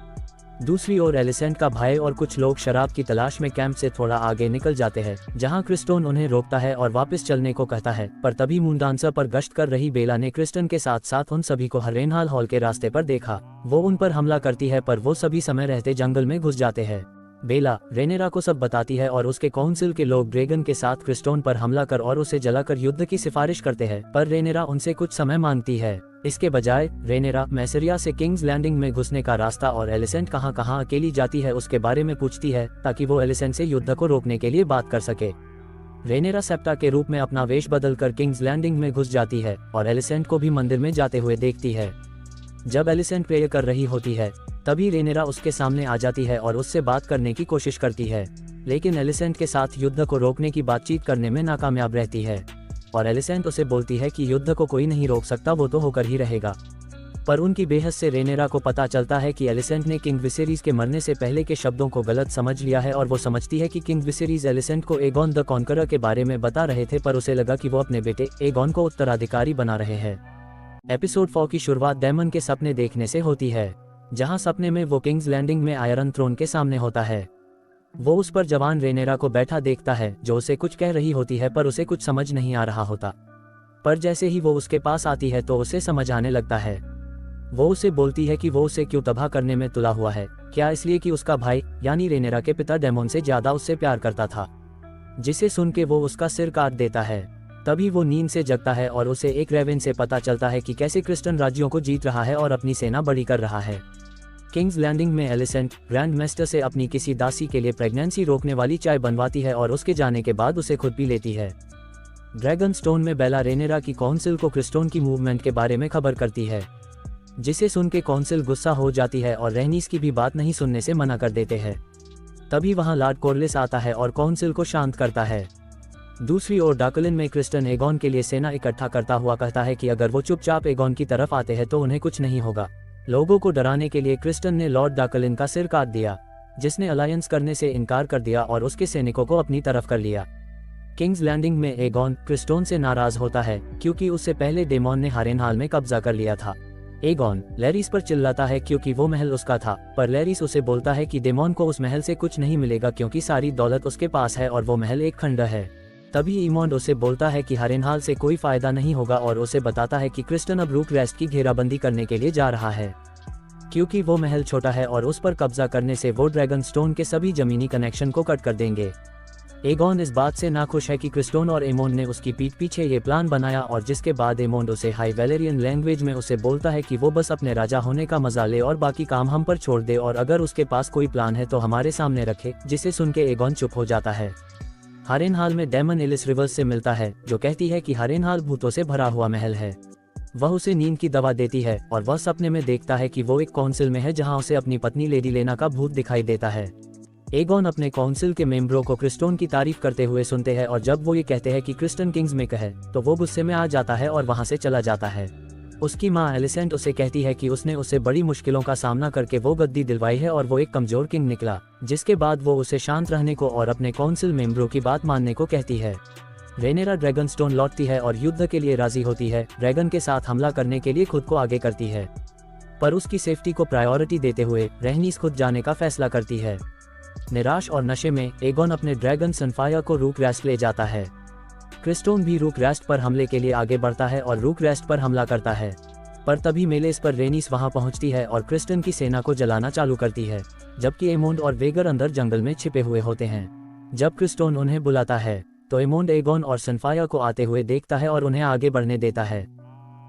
S1: दूसरी ओर एलिसेंट का भाई और कुछ लोग शराब की तलाश में कैंप से थोड़ा आगे निकल जाते हैं, जहां क्रिस्टोन उन्हें रोकता है और वापस चलने को कहता है, पर तभी मूनडांसर पर गश्त कर रही बेला ने क्रिस्टन के साथ साथ उन सभी को हारेनहाल हॉल के रास्ते पर देखा। वो उन पर हमला करती है, पर वो सभी समय रहते जंगल में घुस जाते हैं। बेला रेनेरा को सब बताती है और उसके काउंसिल के लोग ड्रैगन के साथ क्रिस्टोन पर हमला कर और उसे जलाकर युद्ध की सिफारिश करते हैं, पर रेनेरा उनसे कुछ समय मांगती है। इसके बजाय रेनेरा मैसेरिया से किंग्स लैंडिंग में घुसने का रास्ता और एलिसेंट कहां कहां अकेली जाती है उसके बारे में पूछती है, ताकि वो एलिसेंट से युद्ध को रोकने के लिए बात कर सके। रेनेरा सेप्टा के रूप में अपना वेश बदलकर किंग्स लैंडिंग में घुस जाती है और एलिसेंट को भी मंदिर में जाते हुए देखती है। जब एलिसेंट प्रेयर कर रही होती है, तभी रेनेरा उसके सामने आ जाती है और उससे बात करने की कोशिश करती है, लेकिन एलिसेंट के साथ युद्ध को रोकने की बातचीत करने में नाकामयाब रहती है और एलिसेंट उसे बोलती है कि युद्ध को कोई नहीं रोक सकता, वो तो होकर ही रहेगा। पर उनकी बेहस से रेनेरा को पता चलता है कि एलिसेंट ने किंग विसेरीज के मरने से पहले के शब्दों को गलत समझ लिया है और वो समझती है कि किंग विसेरीज एलिसेंट को एगॉन द कॉन्करर के बारे में बता रहे थे, पर उसे लगा कि वो अपने बेटे एगॉन को उत्तराधिकारी बना रहे हैं। एपिसोड 4 की शुरुआत डेमन के सपने देखने से होती है, जहां सपने में वो किंग्स लैंडिंग में आयरन थ्रोन के सामने होता है। वो उस पर जवान रेनेरा को बैठा देखता है, जो उसे कुछ कह रही होती है, पर उसे कुछ समझ नहीं आ रहा होता। पर जैसे ही वो उसके पास आती है तो उसे समझ आने लगता है। वो उसे बोलती है कि वो उसे क्यों तबाह करने में तुला हुआ है, क्या इसलिए कि उसका भाई यानी रेनेरा के पिता डेमोन से ज्यादा उससे प्यार करता था, जिसे सुन के वो उसका सिर काट देता है। तभी वो नींद से जगता है और उसे एक रेवेन से पता चलता है कि कैसे क्रिस्टन राज्यों को जीत रहा है और अपनी सेना बड़ी कर रहा है। किंग्स लैंडिंग में एलिसेंट ग्रैंड मास्टर से अपनी किसी दासी के लिए प्रेगनेंसी रोकने वाली चाय बनवाती है और उसके जाने के बाद उसे खुद पी लेती है। ड्रैगन स्टोन में बेला रेनेरा की काउंसिल को क्रिस्टोन की मूवमेंट के बारे में खबर करती है, जिसे सुन के काउंसिल गुस्सा हो जाती है और रैनीस की भी बात नहीं सुनने से मना कर देते हैं। तभी वहां लॉर्ड कॉर्लिस आता है और काउंसिल को शांत करता है। दूसरी ओर डार्कलिन में क्रिस्टन एगॉन के लिए सेना इकट्ठा करता हुआ कहता है कि अगर वो चुपचाप एगॉन की तरफ आते हैं तो उन्हें कुछ नहीं होगा। लोगों को डराने के लिए क्रिस्टन ने लॉर्ड डार्कलिन का सिर काट दिया, जिसने अलायंस करने से इनकार कर दिया और उसके सैनिकों को अपनी तरफ कर लिया। किंग्स लैंडिंग में एगॉन क्रिस्टोन से नाराज होता है क्योंकि उससे पहले डेमॉन ने हारेनहाल में कब्जा कर लिया था। एगॉन लैरिस पर चिल्लाता है क्योंकि वो महल उसका था, पर लैरिस उसे बोलता है कि डेमॉन को उस महल से कुछ नहीं मिलेगा क्योंकि सारी दौलत उसके पास है और वो महल एक खंडर है। तभी ईमोंड उसे बोलता है कि हारेनहाल से कोई फायदा नहीं होगा और उसे बताता है कि क्रिस्टन अब रूकरेस्ट की घेराबंदी करने के लिए जा रहा है, क्योंकि वो महल छोटा है और उस पर कब्जा करने से वो ड्रैगन स्टोन के सभी जमीनी कनेक्शन को कट कर देंगे। एगॉन इस बात से नाखुश है कि क्रिस्टोन और एमोंड ने उसकी पीठ पीछे ये प्लान बनाया और जिसके बाद एमोंड उसे हाई वैलेरियन लैंग्वेज में उसे बोलता है कि वो बस अपने राजा होने का मजा ले और बाकी काम हम पर छोड़ दे और अगर उसके पास कोई प्लान है तो हमारे सामने रखे, जिसे सुन के एगॉन चुप हो जाता है। हारेनहाल में डेमन एलिस रिवर्स से मिलता है जो कहती है कि हारेनहाल भूतों से भरा हुआ महल है। वह उसे नींद की दवा देती है और वह सपने में देखता है कि वो एक काउंसिल में है जहां उसे अपनी पत्नी लेडी लेना का भूत दिखाई देता है। एगॉन अपने काउंसिल के मेंबरों को क्रिस्टोन की तारीफ करते हुए सुनते हैं और जब वो ये कहते हैं कि क्रिस्टन किंग्स में है तो वो गुस्से में आ जाता है और वहां से चला जाता है। उसकी मां एलिसेंट उसे कहती है कि उसने उसे बड़ी मुश्किलों का सामना करके वो गद्दी दिलवाई है और वो एक कमजोर किंग निकला, जिसके बाद वो उसे शांत रहने को और अपने काउंसिल मेंबरों की बात मानने को कहती है। रेनेरा ड्रैगन स्टोन लौटती है और युद्ध के लिए राजी होती है। ड्रैगन के साथ हमला करने के लिए खुद को आगे करती है, पर उसकी सेफ्टी को प्रायोरिटी देते हुए रैनीस खुद जाने का फैसला करती है। निराश और नशे में एगॉन अपने ड्रैगन सनफायर को रूकरेस्ट ले जाता है। क्रिस्टोन भी रूकरेस्ट पर हमले के लिए आगे बढ़ता है और रूकरेस्ट पर हमला करता है, पर तभी मेलेस पर रेनीस वहां पहुंचती है और क्रिस्टन की सेना को जलाना चालू करती है, जबकि एमोंड और वेगर अंदर जंगल में छिपे हुए होते हैं। जब क्रिस्टोन उन्हें बुलाता है तो एमोंड एगॉन और सनफायर को आते हुए देखता है और उन्हें आगे बढ़ने देता है।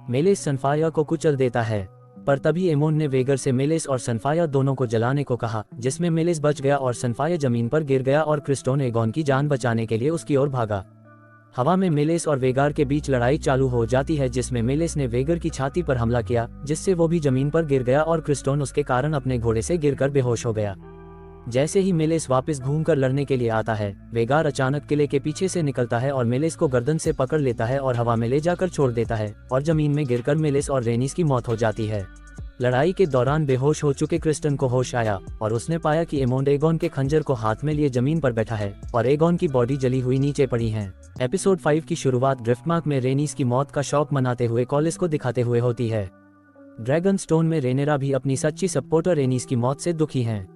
S1: मेलेस सनफायर को कुचल देता है, पर तभी एमोंड ने वेगर से मेलेस और सनफायर दोनों को जलाने को कहा, जिसमें मेलेस बच गया और सनफायर जमीन पर गिर गया और क्रिस्टोन एगॉन की जान बचाने के लिए उसकी ओर भागा। हवा में मेलेस और वेगार के बीच लड़ाई चालू हो जाती है, जिसमें मेलेस ने वेगर की छाती पर हमला किया, जिससे वो भी जमीन पर गिर गया और क्रिस्टोन उसके कारण अपने घोड़े से गिरकर बेहोश हो गया। जैसे ही मेलेस वापस घूमकर लड़ने के लिए आता है, वेगार अचानक किले के पीछे से निकलता है और मेलेस को गर्दन से पकड़ लेता है और हवा में ले जाकर छोड़ देता है और जमीन में गिरकर मेलेस और रेनीस की मौत हो जाती है। लड़ाई के दौरान बेहोश हो चुके क्रिस्टन को होश आया और उसने पाया कि एमोंड एगॉन के खंजर को हाथ में लिए जमीन पर बैठा है और एगॉन की बॉडी जली हुई नीचे पड़ी है। एपिसोड 5 की शुरुआत ड्रिफ्टमार्क में रेनीस की मौत का शौक मनाते हुए कॉलिस को दिखाते हुए होती है। ड्रैगन स्टोन में रेनेरा भी अपनी सच्ची सपोर्टर रेनीस की मौत से दुखी हैं।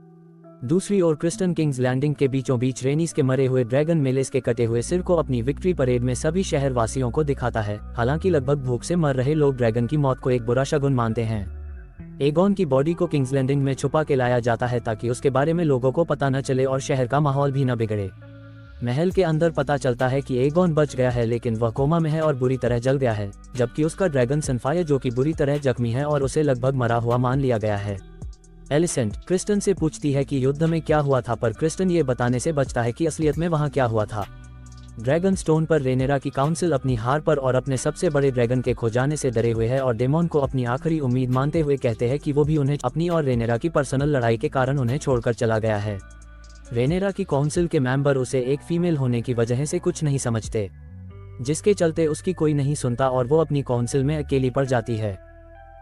S1: दूसरी ओर क्रिस्टन किंग्स लैंडिंग के बीचों बीच रेनीस के मरे हुए ड्रैगन मेलेस के कटे हुए सिर को अपनी विक्ट्री परेड में सभी शहर वासियों को दिखाता है। हालांकि लगभग भूख से मर रहे लोग ड्रैगन की मौत को एक बुरा शगुन मानते हैं। एगॉन की बॉडी को किंग्स लैंडिंग में छुपा के लाया जाता है ताकि उसके बारे में लोगों को पता न चले और शहर का माहौल भी न बिगड़े। महल के अंदर पता चलता है कि एगॉन बच गया है, लेकिन वह कोमा में है और बुरी तरह जल गया है, जबकि उसका ड्रैगन सनफायर जो कि बुरी तरह जख्मी है और उसे लगभग मरा हुआ मान लिया गया है। एलिसेंट क्रिस्टन से पूछती है कि युद्ध में क्या हुआ था, पर क्रिस्टन ये बताने से बचता है कि असलियत में वहाँ क्या हुआ था। ड्रैगन स्टोन पर रेनेरा की काउंसिल अपनी हार पर और अपने सबसे बड़े ड्रैगन के खो जाने से डरे हुए है और डेमोन को अपनी आखिरी उम्मीद मानते हुए कहते हैं कि वो भी उन्हें अपनी और रेनेरा की पर्सनल लड़ाई के कारण उन्हें छोड़कर चला गया है। रेनेरा की काउंसिल के मेंबर उसे एक फीमेल होने की वजह से कुछ नहीं समझते, जिसके चलते उसकी कोई नहीं सुनता और वो अपनी काउंसिल में अकेली पड़ जाती है।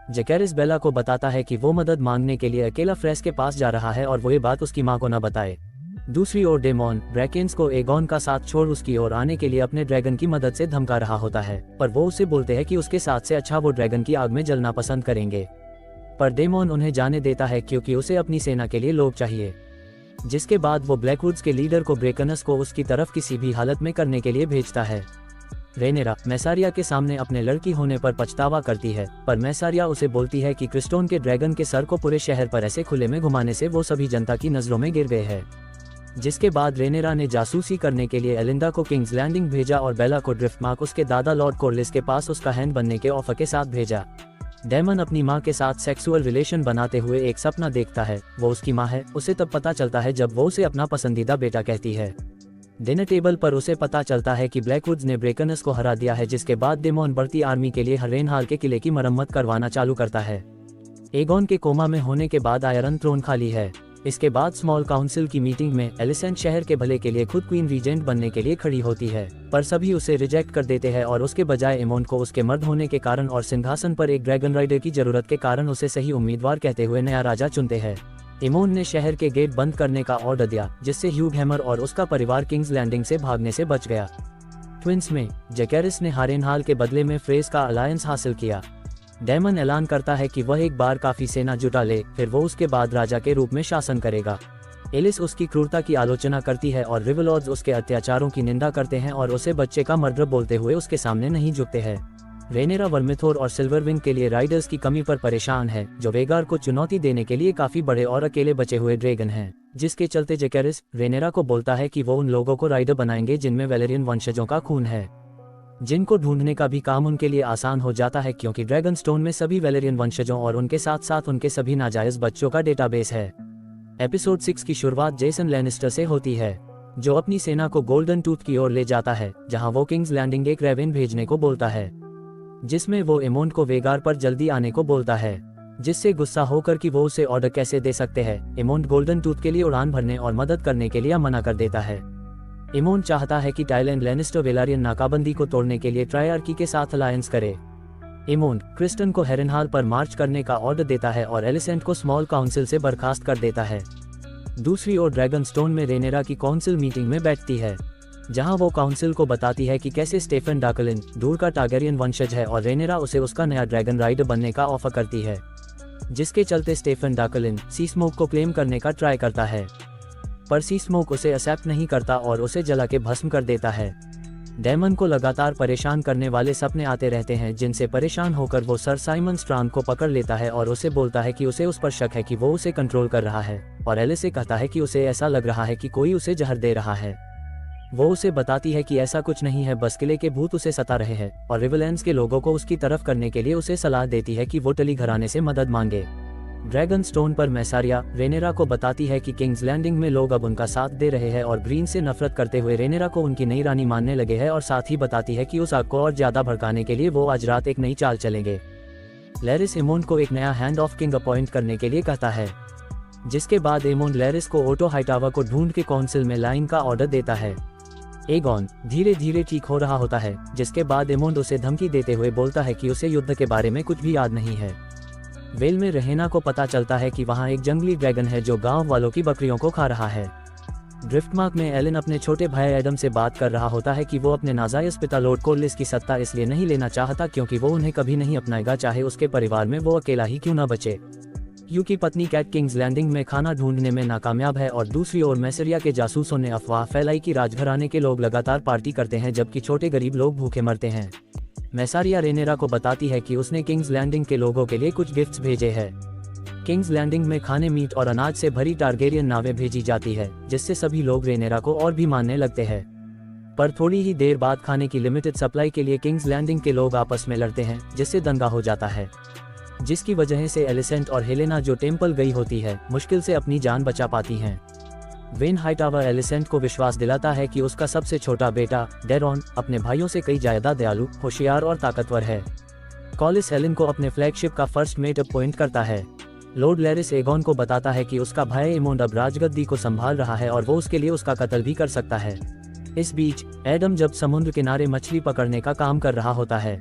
S1: जैकेरिस बेला को बताता है कि वो मदद मांगने के लिए अकेला फ्रेस के पास जा रहा है और वो ये बात उसकी मां को न बताए। दूसरी ओर डेमोन ब्रैकेंस को एगॉन का साथ छोड़ उसकी ओर आने के लिए अपने ड्रैगन की मदद से धमका रहा होता है, पर वो उसे बोलते हैं कि उसके साथ से अच्छा वो ड्रैगन की आग में जलना पसंद करेंगे। पर डेमोन उन्हें जाने देता है क्योंकि उसे अपनी सेना के लिए लोग चाहिए। जिसके बाद वो ब्लैकवुड्स के लीडर को ब्रेकनस को उसकी तरफ किसी भी हालत में करने के लिए भेजता है। रेनेरा मैसारिया के सामने अपने लड़की होने पर पछतावा करती है, पर मैसारिया उसे बोलती है कि क्रिस्टोन के ड्रैगन के सर को पूरे शहर पर ऐसे खुले में घुमाने से वो सभी जनता की नजरों में गिर गए हैं। जिसके बाद रेनेरा ने जासूसी करने के लिए एलिंडा को किंग्स लैंडिंग भेजा और बेला को ड्रिफ्टमार्क उसके दादा लॉर्ड कॉर्लिस के पास उसका हैंड बनने के ऑफर के साथ भेजा। डेमन अपनी मां के साथ सेक्सुअल रिलेशन बनाते हुए एक सपना देखता है, वो उसकी मां है। उसे तब पता चलता है जब वो उसे अपना पसंदीदा बेटा कहती है। डिनर टेबल पर उसे पता चलता है कि ब्लैकवुड्स ने ब्रेकनस को हरा दिया है, जिसके बाद डेमॉन बढ़ती आर्मी के लिए रेनहाल के किले की मरम्मत करवाना चालू करता है। एगॉन के कोमा में होने के बाद आयरन थ्रोन खाली है। इसके बाद स्मॉल काउंसिल की मीटिंग में एलिसेंट शहर के भले के लिए खुद क्वीन रीजेंट बनने के लिए खड़ी होती है, पर सभी उसे रिजेक्ट कर देते हैं और उसके बजाय एमोन को उसके मर्द होने के कारण और सिंहासन पर एक ड्रैगन राइडर की जरूरत के कारण उसे सही उम्मीदवार कहते हुए नया राजा चुनते हैं। एमोन ने शहर के गेट बंद करने का ऑर्डर दिया, जिससे ह्यूग हैमर और उसका परिवार किंग्स लैंडिंग से भागने से बच गया। ट्विंस में जैकेरिस ने हारेनहाल के बदले में फ्रेज का अलायंस हासिल किया। डेमन ऐलान करता है कि वह एक बार काफी सेना जुटा ले, फिर वो उसके बाद राजा के रूप में शासन करेगा। एलिस उसकी क्रूरता की आलोचना करती है और रिवलॉर्ड्स उसके अत्याचारों की निंदा करते हैं और उसे बच्चे का मर्डर बोलते हुए उसके सामने नहीं झुकते हैं। रेनेरा वर्मिथोर और सिल्वरविंग के लिए राइडर्स की कमी पर परेशान है, जो वेगार को चुनौती देने के लिए काफी बड़े और अकेले बचे हुए ड्रैगन हैं, जिसके चलते जैकेरिस रेनेरा को बोलता है कि वो उन लोगों को राइडर बनाएंगे जिनमें वेलेरियन वंशजों का खून है, जिनको ढूंढने का भी काम उनके लिए आसान हो जाता है, क्योंकि ड्रैगन स्टोन में सभी वेलेरियन वंशजों और उनके साथ साथ उनके सभी नाजायज बच्चों का डेटाबेस है। एपिसोड 6 की शुरुआत जेसन लैनिस्टर से होती है, जो अपनी सेना को गोल्डन टूथ की ओर ले जाता है, जहां वो किंग्स लैंडिंग एक रेवेन भेजने को बोलता है, जिसमें वो एमोन को वेगार पर जल्दी आने को बोलता है, जिससे गुस्सा होकर कि वो उसे ऑर्डर कैसे दे सकते हैं, एमोन गोल्डन टूथ के लिए उड़ान भरने और मदद करने के लिए मना कर देता है। एमोन चाहता है कि टाइलैंड लैनिस्टर वेलारियन नाकाबंदी को तोड़ने के लिए ट्रायर्की के साथ अलायंस करे। एमोन क्रिस्टन को हेरेनहाल पर मार्च करने का ऑर्डर देता है और एलिसेंट को स्मॉल काउंसिल से बर्खास्त कर देता है। दूसरी ओर ड्रैगन स्टोन में रेनेरा की काउंसिल मीटिंग में बैठती है, जहां वो काउंसिल को बताती है कि कैसे स्टेफन डाकलिन दूर का टारगेरियन वंशज है और रेनेरा उसे उसका नया ड्रैगन राइडर बनने का ऑफर करती है, जिसके चलते स्टेफन डाकलिन सी स्मोक को क्लेम करने का ट्राई करता है, पर सी स्मोक उसे एक्सेप्ट नहीं करता और उसे जला के भस्म कर देता है। डेमन को लगातार परेशान करने वाले सपने आते रहते हैं, जिनसे परेशान होकर वो सर साइमन स्ट्रांग को पकड़ लेता है और उसे बोलता है कि उसे उस पर शक है कि वो उसे कंट्रोल कर रहा है, और एलिस से कहता है कि उसे ऐसा लग रहा है कि कोई उसे जहर दे रहा है। वो उसे बताती है कि ऐसा कुछ नहीं है, बस किले के भूत उसे सता रहे हैं, और रिवरलैंड्स के लोगों को उसकी तरफ करने के लिए उसे सलाह देती है कि वो टली घराने से मदद मांगे। ड्रैगन स्टोन पर मैसारिया रेनेरा को बताती है कि किंग्स लैंडिंग में लोग अब उनका साथ दे रहे हैं और ग्रीन से नफरत करते हुए रेनेरा को उनकी नई रानी मानने लगे हैं, और साथ ही बताती है कि उस आग को और ज्यादा भड़काने के लिए वो आज रात एक नई चाल चलेंगे। लैरिस एमोन को एक नया हैंड ऑफ किंग अपॉइंट करने के लिए कहता है, जिसके बाद एमोन लैरिस को ओटो हाइटावा को ढूंढ के काउंसिल में लाइन का ऑर्डर देता है। एगॉन धीरे धीरे ठीक हो रहा होता है, जिसके बाद एमोन उसे धमकी देते हुए बोलता है कि उसे युद्ध के बारे में कुछ भी याद नहीं है। वेल में रहेना को पता चलता है कि वहाँ एक जंगली ड्रैगन है जो गांव वालों की बकरियों को खा रहा है। ड्रिफ्टमार्क में एलन अपने छोटे भाई एडम से बात कर रहा होता है कि वो अपने नाजायज पिता लॉर्ड कोर्लिस की सत्ता इसलिए नहीं लेना चाहता क्योंकि वो उन्हें कभी नहीं अपनाएगा, चाहे उसके परिवार में वो अकेला ही क्यों न बचे। ह्यू की पत्नी कैट किंग्स लैंडिंग में खाना ढूंढने में नाकामयाब है, और दूसरी ओर मैसेरिया के जासूसों ने अफवाह फैलाई कि राजघराने के लोग लगातार पार्टी करते हैं जबकि छोटे गरीब लोग भूखे मरते हैं। मैसारिया रेनेरा को बताती है कि उसने किंग्स लैंडिंग के लोगों के लिए कुछ गिफ्ट्स भेजे हैं। किंग्स लैंडिंग में खाने, मीट और अनाज से भरी टारगेरियन नावें भेजी जाती है, जिससे सभी लोग रेनेरा को और भी मानने लगते हैं। पर थोड़ी ही देर बाद खाने की लिमिटेड सप्लाई के लिए किंग्स लैंडिंग के लोग आपस में लड़ते हैं, जिससे दंगा हो जाता है, जिसकी वजह से एलिसेंट और हेलेना जो टेम्पल गई होती है मुश्किल से अपनी जान बचा पाती हैं। वेन हाइटावा एलिसेंट को विश्वास दिलाता है कि उसका सबसे छोटा बेटा डेरॉन अपने भाइयों से कई ज्यादा दयालु, होशियार और ताकतवर है। कॉलिस एलन को अपने फ्लैगशिप का फर्स्ट मेट अपॉइंट करता है। लॉर्ड लैरिस एगॉन को बताता है कि उसका भाई एमोन अब राजगद्दी को संभाल रहा है और वो उसके लिए उसका कत्ल भी कर सकता है। इस बीच एडम जब समुद्र किनारे मछली पकड़ने का काम कर रहा होता है,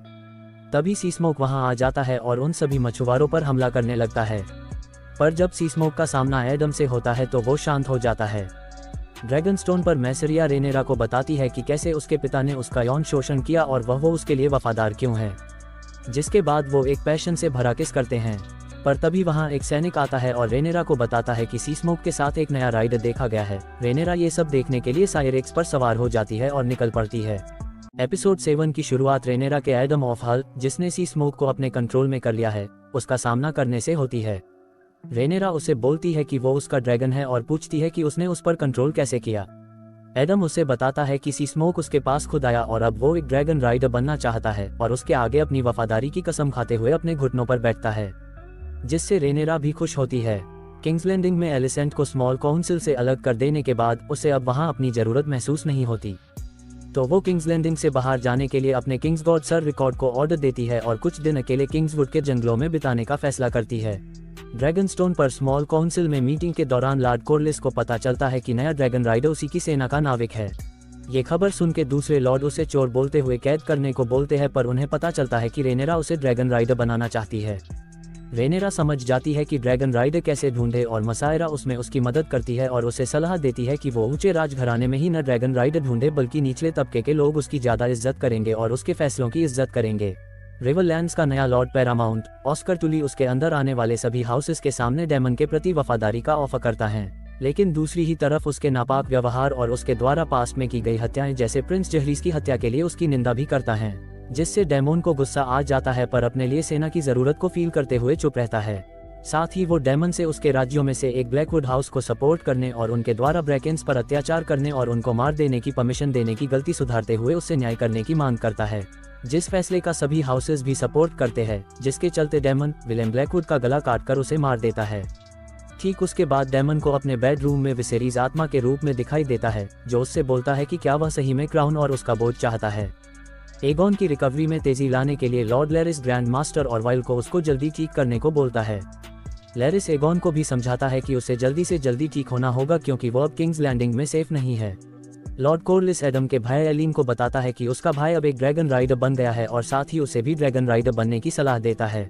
S1: तभी सी स्मोक वहां आ जाता है और उन सभी मछुआरों पर हमला करने लगता है, पर जब सी स्मोक का सामना एडम से होता है तो वो शांत हो जाता है। ड्रैगन स्टोन पर मैसेरिया रेनेरा को बताती है कि कैसे उसके पिता ने उसका यौन शोषण किया और वो उसके लिए वफादार क्यों है, जिसके बाद वो एक पैशन से भरा किस करते हैं। पर तभी वहां एक सैनिक आता है और रेनेरा को बताता है कि सी स्मोक के साथ एक नया राइडर देखा गया है। रेनेरा ये सब देखने के लिए साइरेक्स पर सवार हो जाती है और निकल पड़ती है। एपिसोड 7 की शुरुआत रेनेरा के एडम ऑफ हल, जिसने सी स्मोक को अपने कंट्रोल में कर लिया है, उसका सामना करने से होती है। रेनेरा उसे बोलती है कि वो उसका ड्रैगन है और पूछती है कि उसने उस पर कंट्रोल कैसे किया। एडम उसे बताता है कि सी स्मोक उसके पास खुद आया और अब वो एक ड्रैगन राइडर बनना चाहता है, और उसके आगे अपनी वफादारी की कसम खाते हुए अपने घुटनों पर बैठता है, जिससे रेनेरा भी खुश होती है। किंग्स लैंडिंग में एलिसेंट को स्मॉल काउंसिल से अलग कर देने के बाद उसे अब वहां अपनी जरूरत महसूस नहीं होती, तो वो किंग्स लैंडिंग से बाहर जाने के लिए अपने किंग्स गॉड सर रिकॉर्ड को ऑर्डर देती है और कुछ दिन अकेले किंग्सवुड के जंगलों में बिताने का फैसला करती है। ड्रैगनस्टोन पर स्मॉल काउंसिल में मीटिंग के दौरान लॉर्ड कॉर्लिस को पता चलता है कि नया ड्रैगन राइडर उसी की सेना का नाविक है। ये खबर सुन के दूसरे लॉर्ड उसे चोर बोलते हुए कैद करने को बोलते हैं, पर उन्हें पता चलता है कि रेनेरा उसे ड्रैगन राइडर बनाना चाहती है। रेनेरा समझ जाती है कि ड्रैगन राइडर कैसे ढूंढे और मसायरा उसमें उसकी मदद करती है और उसे सलाह देती है कि वो ऊंचे राजघराने में ही न ड्रैगन राइडर ढूंढे बल्कि निचले तबके के लोग उसकी ज्यादा इज्जत करेंगे और उसके फैसलों की इज्जत करेंगे। रिवरलैंड्स का नया लॉर्ड पैरामाउंट ऑस्कर टुली उसके अंदर आने वाले सभी हाउसेस के सामने डेमन के प्रति वफादारी का ऑफर करता है, लेकिन दूसरी ही तरफ उसके नापाक व्यवहार और उसके द्वारा पास्ट में की गई हत्याएं जैसे प्रिंस जहरीज की हत्या के लिए उसकी निंदा भी करता है, जिससे डेमन को गुस्सा आ जाता है पर अपने लिए सेना की जरूरत को फील करते हुए चुप रहता है। साथ ही वो डेमन से उसके राज्यों में से एक ब्लैकवुड हाउस को सपोर्ट करने और उनके द्वारा ब्रैकेंस पर अत्याचार करने और उनको मार देने की परमिशन देने की गलती सुधारते हुए उससे न्याय करने की मांग करता है, जिस फैसले का सभी हाउसेस भी सपोर्ट करते हैं, जिसके चलते डेमन विलियम ब्लैकवुड का गला काटकर उसे मार देता है। ठीक उसके बाद डेमन को अपने बेडरूम में विसेरीज आत्मा के रूप में दिखाई देता है, जो उससे बोलता है कि क्या वह सही में क्राउन और उसका बोझ चाहता है। एगॉन की रिकवरी में तेजी लाने के लिए लॉर्ड लैरिस ग्रैंड मास्टर ऑरवाइल को उसको जल्दी ठीक करने को बोलता है। लैरिस एगॉन को भी समझाता है कि उसे जल्दी से जल्दी ठीक होना होगा क्योंकि वो अब किंग्स लैंडिंग में सेफ नहीं है। लॉर्ड कॉर्लिस एडम के भाई एलिन को बताता है कि उसका भाई अब एक ड्रैगन राइडर बन गया है और साथ ही उसे भी ड्रैगन राइडर बनने की सलाह देता है,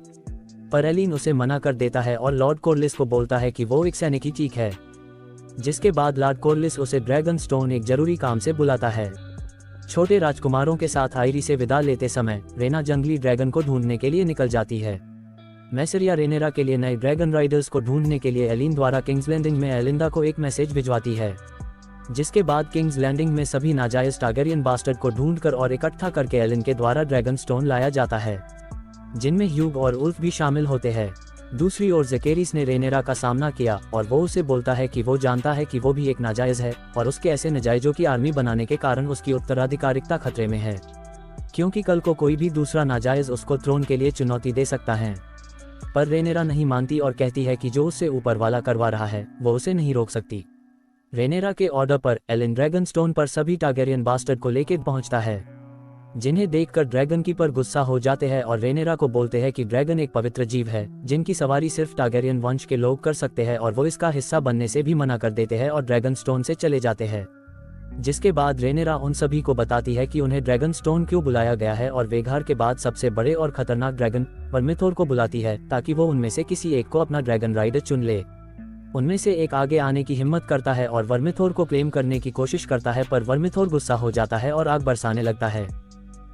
S1: पर एलिन उसे मना कर देता है और लॉर्ड कॉर्लिस को बोलता है कि वो एक सैनिक ही ठीक है। जिसके बाद लॉर्ड कॉर्लिस उसे ड्रैगन स्टोन एक जरूरी काम से बुलाता है। छोटे राजकुमारों के साथ आयरी से विदा लेते समय रेना जंगली ड्रैगन को ढूंढने के लिए निकल जाती है। मैसेरिया रेनेरा के लिए नए ड्रैगन राइडर्स को ढूंढने के लिए एलिन द्वारा किंग्स लैंडिंग में एलिंदा को एक मैसेज भिजवाती है, जिसके बाद किंग्स लैंडिंग में सभी नाजायज टारगेरियन बास्टर्ड को ढूंढकर और इकट्ठा करके एलिन के द्वारा ड्रैगन स्टोन लाया जाता है, जिनमें ह्यूग और उल्फ भी शामिल होते हैं। दूसरी ओर जेकेरिस ने रेनेरा का सामना किया और वो उसे बोलता है कि वो जानता है कि वो भी एक नाजायज है और उसके ऐसे नाजायजों की आर्मी बनाने के कारण उसकी उत्तराधिकारिता खतरे में है, क्योंकि कल को कोई भी दूसरा नाजायज उसको थ्रोन के लिए चुनौती दे सकता है। पर रेनेरा नहीं मानती और कहती है कि जो उससे ऊपर वाला करवा रहा है वो उसे नहीं रोक सकती। रेनेरा के ऑर्डर पर एलिन ड्रैगन स्टोन पर सभी टारगेरियन बास्टर्ड को लेकर पहुंचता है, जिन्हें देखकर ड्रैगन कीपर गुस्सा हो जाते हैं और रेनेरा को बोलते हैं कि ड्रैगन एक पवित्र जीव है जिनकी सवारी सिर्फ टारगेरियन वंश के लोग कर सकते हैं और वो इसका हिस्सा बनने से भी मना कर देते हैं और ड्रैगन स्टोन से चले जाते हैं। जिसके बाद रेनेरा उन सभी को बताती है कि उन्हें ड्रैगन स्टोन क्यों बुलाया गया है और वेघार के बाद सबसे बड़े और खतरनाक ड्रैगन वर्मिथोर को बुलाती है ताकि वो उनमें से किसी एक को अपना ड्रैगन राइडर चुन ले। उनमें से एक आगे आने की हिम्मत करता है और वर्मिथोर को क्लेम करने की कोशिश करता है, पर वर्मिथोर गुस्सा हो जाता है और आग बरसाने लगता है,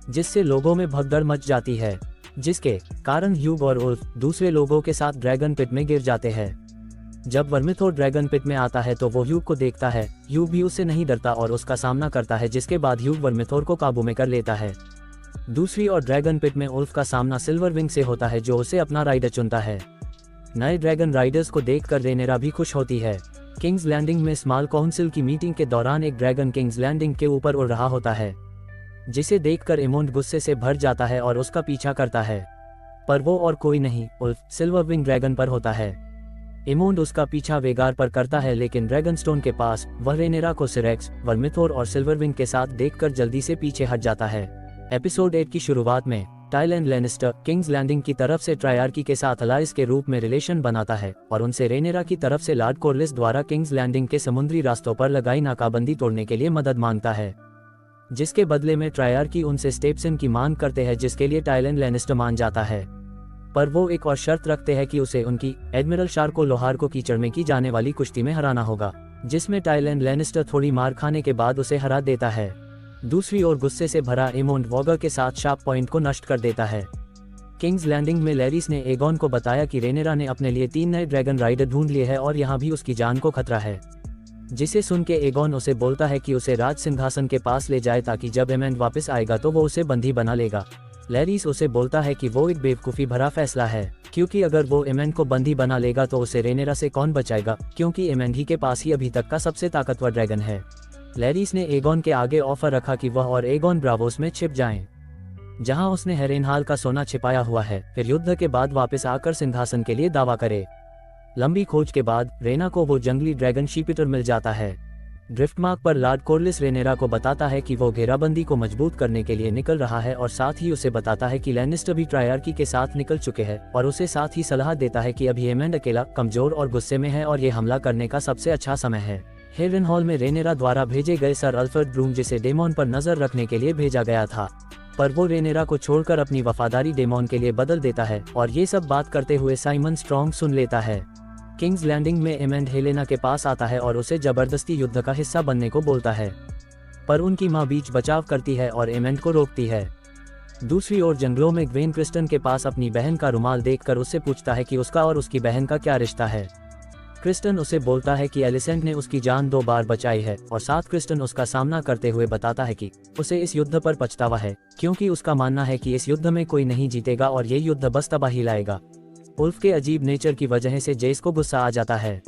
S1: जिससे लोगों में भगदड़ मच जाती है, जिसके कारण ह्यूग और उल्फ दूसरे लोगों के साथ ड्रैगन पिट में गिर जाते हैं। जब वर्मिथोर ड्रैगन पिट में आता है तो वो ह्यूग को देखता है। ह्यूग भी उससे नहीं डरता और उसका सामना करता है, जिसके बाद ह्यूग वर्मिथोर को काबू में कर लेता है। दूसरी ओर ड्रैगन पिट में उल्फ का सामना सिल्वर विंग से होता है, जो उसे अपना राइडर चुनता है। नए ड्रैगन राइडर्स को देखकर रेनेरा भी खुश होती है। किंग्स लैंडिंग में स्मॉल काउंसिल की मीटिंग के दौरान एक ड्रैगन किंग्स लैंडिंग के ऊपर उड़ रहा होता है, जिसे देखकर एमोंड गुस्से से भर जाता है और उसका पीछा करता है, पर वो और कोई नहीं उल्फ सिल्वर विंग ड्रैगन पर होता है। एमोंड उसका पीछा वेगार पर करता है, लेकिन ड्रैगन स्टोन के पास वह रेनेरा को सिरेक्स, वर्मिथोर और सिल्वर विंग के साथ देखकर जल्दी से पीछे हट जाता है। एपिसोड 8 की शुरुआत में टाइलैंड लैनिस्टर किंग्स लैंडिंग की तरफ से ट्रायर्की के साथ अलाइस के रूप में रिलेशन बनाता है और उनसे रेनेरा की तरफ से लॉर्ड कॉर्लिस द्वारा किंग्स लैंडिंग के समुद्री रास्तों पर लगाई नाकाबंदी तोड़ने के लिए मदद मांगता है, जिसके बदले में ट्रायर्की उनसे स्टेप्सन की मांग करते हैं, जिसके लिए टाइलैंड लैनिस्टर मान जाता है। पर वो एक और शर्त रखते हैं कि उसे उनकी एडमिरल शार्को लोहार को कीचड़ में की जाने वाली कुश्ती में हराना होगा, जिसमें टाइलैंड लैनिस्टर थोड़ी मार खाने के बाद उसे हरा देता है। दूसरी ओर गुस्से से भरा एमोंड वॉगर के साथ शार्प पॉइंट को नष्ट कर देता है। किंग्स लैंडिंग में लैरिस ने एगॉन को बताया कि रेनेरा ने अपने लिए 3 नए ड्रैगन राइडर ढूंढ लिए हैं और यहाँ भी उसकी जान को खतरा है, जिसे सुन के एगॉन उसे बोलता है कि उसे राज सिंहासन के पास ले जाए ताकि जब एमेंड वापस आएगा तो वो उसे बंदी बना लेगा। लैरिस उसे बोलता है कि वो एक बेवकूफ़ी भरा फैसला है, क्योंकि अगर वो एमेंड को बंदी बना लेगा तो उसे रेनेरा से कौन बचाएगा, क्योंकि एमेंड ही के पास ही अभी तक का सबसे ताकतवर ड्रैगन है। लैरिस ने एगॉन के आगे ऑफर रखा कि वह और एगॉन ब्रावोस में छिप जाएं, जहां उसने हेरेनहाल का सोना छिपाया हुआ है, फिर युद्ध के बाद वापस आकर सिंहासन के लिए दावा करे। लंबी खोज के बाद रेना को वो जंगली ड्रैगन शीपीटर मिल जाता है। ड्रिफ्टमार्क पर लॉर्ड कॉर्लिस रेनेरा को बताता है कि वो घेराबंदी को मजबूत करने के लिए निकल रहा है और साथ ही उसे बताता है कि लैनिस्टर भी ट्रायर्की के साथ निकल चुके हैं और उसे साथ ही सलाह देता है कि अभी एमंड अकेला, कमजोर और गुस्से में है और ये हमला करने का सबसे अच्छा समय है। हेरेनहॉल में रेनेरा द्वारा भेजे गए सर अल्फ्रेड ब्रूम, जिसे डेमोन पर नजर रखने के लिए भेजा गया था, पर वो रेनेरा को छोड़कर अपनी वफादारी डेमोन के लिए बदल देता है और ये सब बात करते हुए साइमन स्ट्रॉन्ग सुन लेता है। किंग्स लैंडिंग में एमंड हेलेना के पास आता है और उसे जबरदस्ती युद्ध का हिस्सा बनने को बोलता है, पर उनकी मां बीच बचाव करती है और एमंड को रोकती है। दूसरी ओर जंगलों में ग्वेन क्रिस्टन के पास अपनी बहन का रुमाल देखकर उससे पूछता है कि उसका और उसकी बहन का क्या रिश्ता है। क्रिस्टन उसे बोलता है कि एलिसेंट ने उसकी जान 2 बार बचाई है और साथ क्रिस्टन उसका सामना करते हुए बताता है कि उसे इस युद्ध पर पछतावा है, क्योंकि उसका मानना है कि इस युद्ध में कोई नहीं जीतेगा और ये युद्ध बस तबाही लाएगा। उल्फ के अजीब नेचर की वजह से जेस को गुस्सा आ जाता है।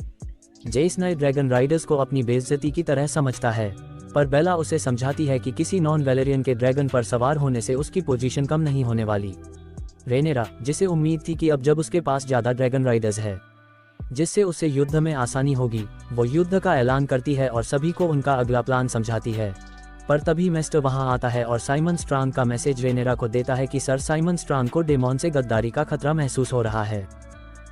S1: जेस नए ड्रैगन राइडर्स को अपनी बेइज्जती की तरह समझता है, पर बेला उसे समझाती है कि किसी नॉन वेलेरियन के ड्रैगन पर सवार होने से उसकी पोजीशन कम नहीं होने वाली। रेनेरा, जिसे उम्मीद थी कि अब जब उसके पास ज्यादा ड्रैगन राइडर्स है जिससे उसे युद्ध में आसानी होगी, वो युद्ध का ऐलान करती है और सभी को उनका अगला प्लान समझाती है। पर तभी मेस्टर वहां आता है और साइमन स्ट्रॉन्ग का मैसेज रेनेरा को देता है कि सर साइमन स्ट्रॉन्ग को डेमोन से गद्दारी का खतरा महसूस हो रहा है,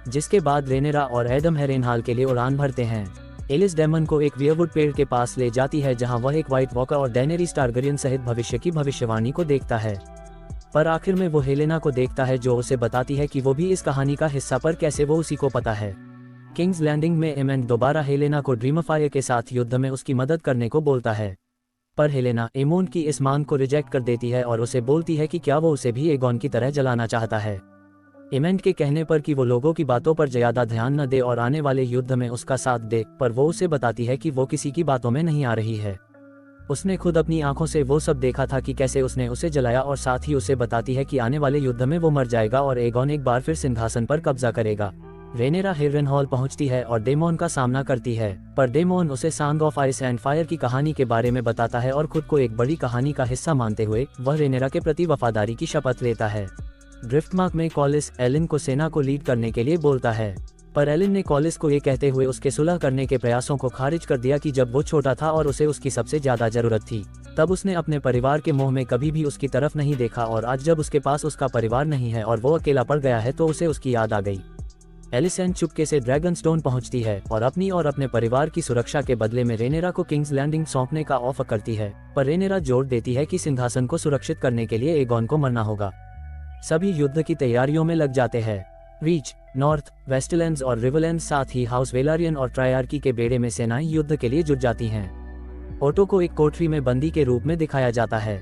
S1: जिसके बाद रेनेरा और एडम हेरेनहॉल के लिए उड़ान भरते हैं। एलिस डेमन को एक वियरवुड पेड़ के पास ले जाती है जहां वह एक व्हाइट वॉकर और डेनेरीस टारगेरियन सहित भविष्य की भविष्यवाणी को देखता है, पर आखिर में वो हेलेना को देखता है जो उसे बताती है कि वो भी इस कहानी का हिस्सा, पर कैसे वो उसी को पता है। किंग्स लैंडिंग में एमंड दोबारा हेलेना को ड्रीमफायर के साथ युद्ध में उसकी मदद करने को बोलता है, पर हेलेना एमोन की इस मांग को रिजेक्ट कर देती है और उसे बोलती है कि क्या वो उसे भी एगॉन की तरह जलाना चाहता है। एमंड के कहने पर कि वो लोगों की बातों पर ज्यादा ध्यान न दे और आने वाले युद्ध में उसका साथ दे, पर वो उसे बताती है कि वो किसी की बातों में नहीं आ रही है। उसने खुद अपनी आंखों से वो सब देखा था कि कैसे उसने उसे जलाया, और साथ ही उसे बताती है कि आने वाले युद्ध में वो मर जाएगा और एगॉन एक बार फिर सिंहासन पर कब्जा करेगा। रेनेरा हेरेनहॉल पहुंचती है और डेमोन का सामना करती है, पर डेमोन उसे song of ice and fire की कहानी के बारे में बताता है और खुद को एक बड़ी कहानी का हिस्सा मानते हुए वह रेनेरा के प्रति वफादारी की शपथ लेता है। ड्रिफ्टमार्क में कॉलिस एलिन को सेना को लीड करने के लिए बोलता है, पर एलिन ने कॉलिस को ये कहते हुए उसके सुलह करने के प्रयासों को खारिज कर दिया कि जब वो छोटा था और उसे उसकी सबसे ज्यादा जरूरत थी, तब उसने अपने परिवार के मोह में कभी भी उसकी तरफ नहीं देखा, और आज जब उसके पास उसका परिवार नहीं है और वो अकेला पड़ गया है तो उसे उसकी याद आ गई। एलिसेंट चुपके से ड्रैगन स्टोन पहुंचती है और अपनी और अपने परिवार की सुरक्षा के बदले में रेनेरा को किंग्स लैंडिंग सौंपने का ऑफर करती है, पर रेनेरा जोर देती है कि सिंहासन को सुरक्षित करने के लिए एगॉन को मरना होगा। सभी युद्ध की तैयारियों में लग जाते हैं। रीच, नॉर्थ, वेस्टलैंड्स और रिवरलैंड्स, साथ ही हाउस वेलारियन और ट्रायर्की के बेड़े में सेनाएं युद्ध के लिए जुट जाती हैं। ओटो को एक कोठरी में बंदी के रूप में दिखाया जाता है।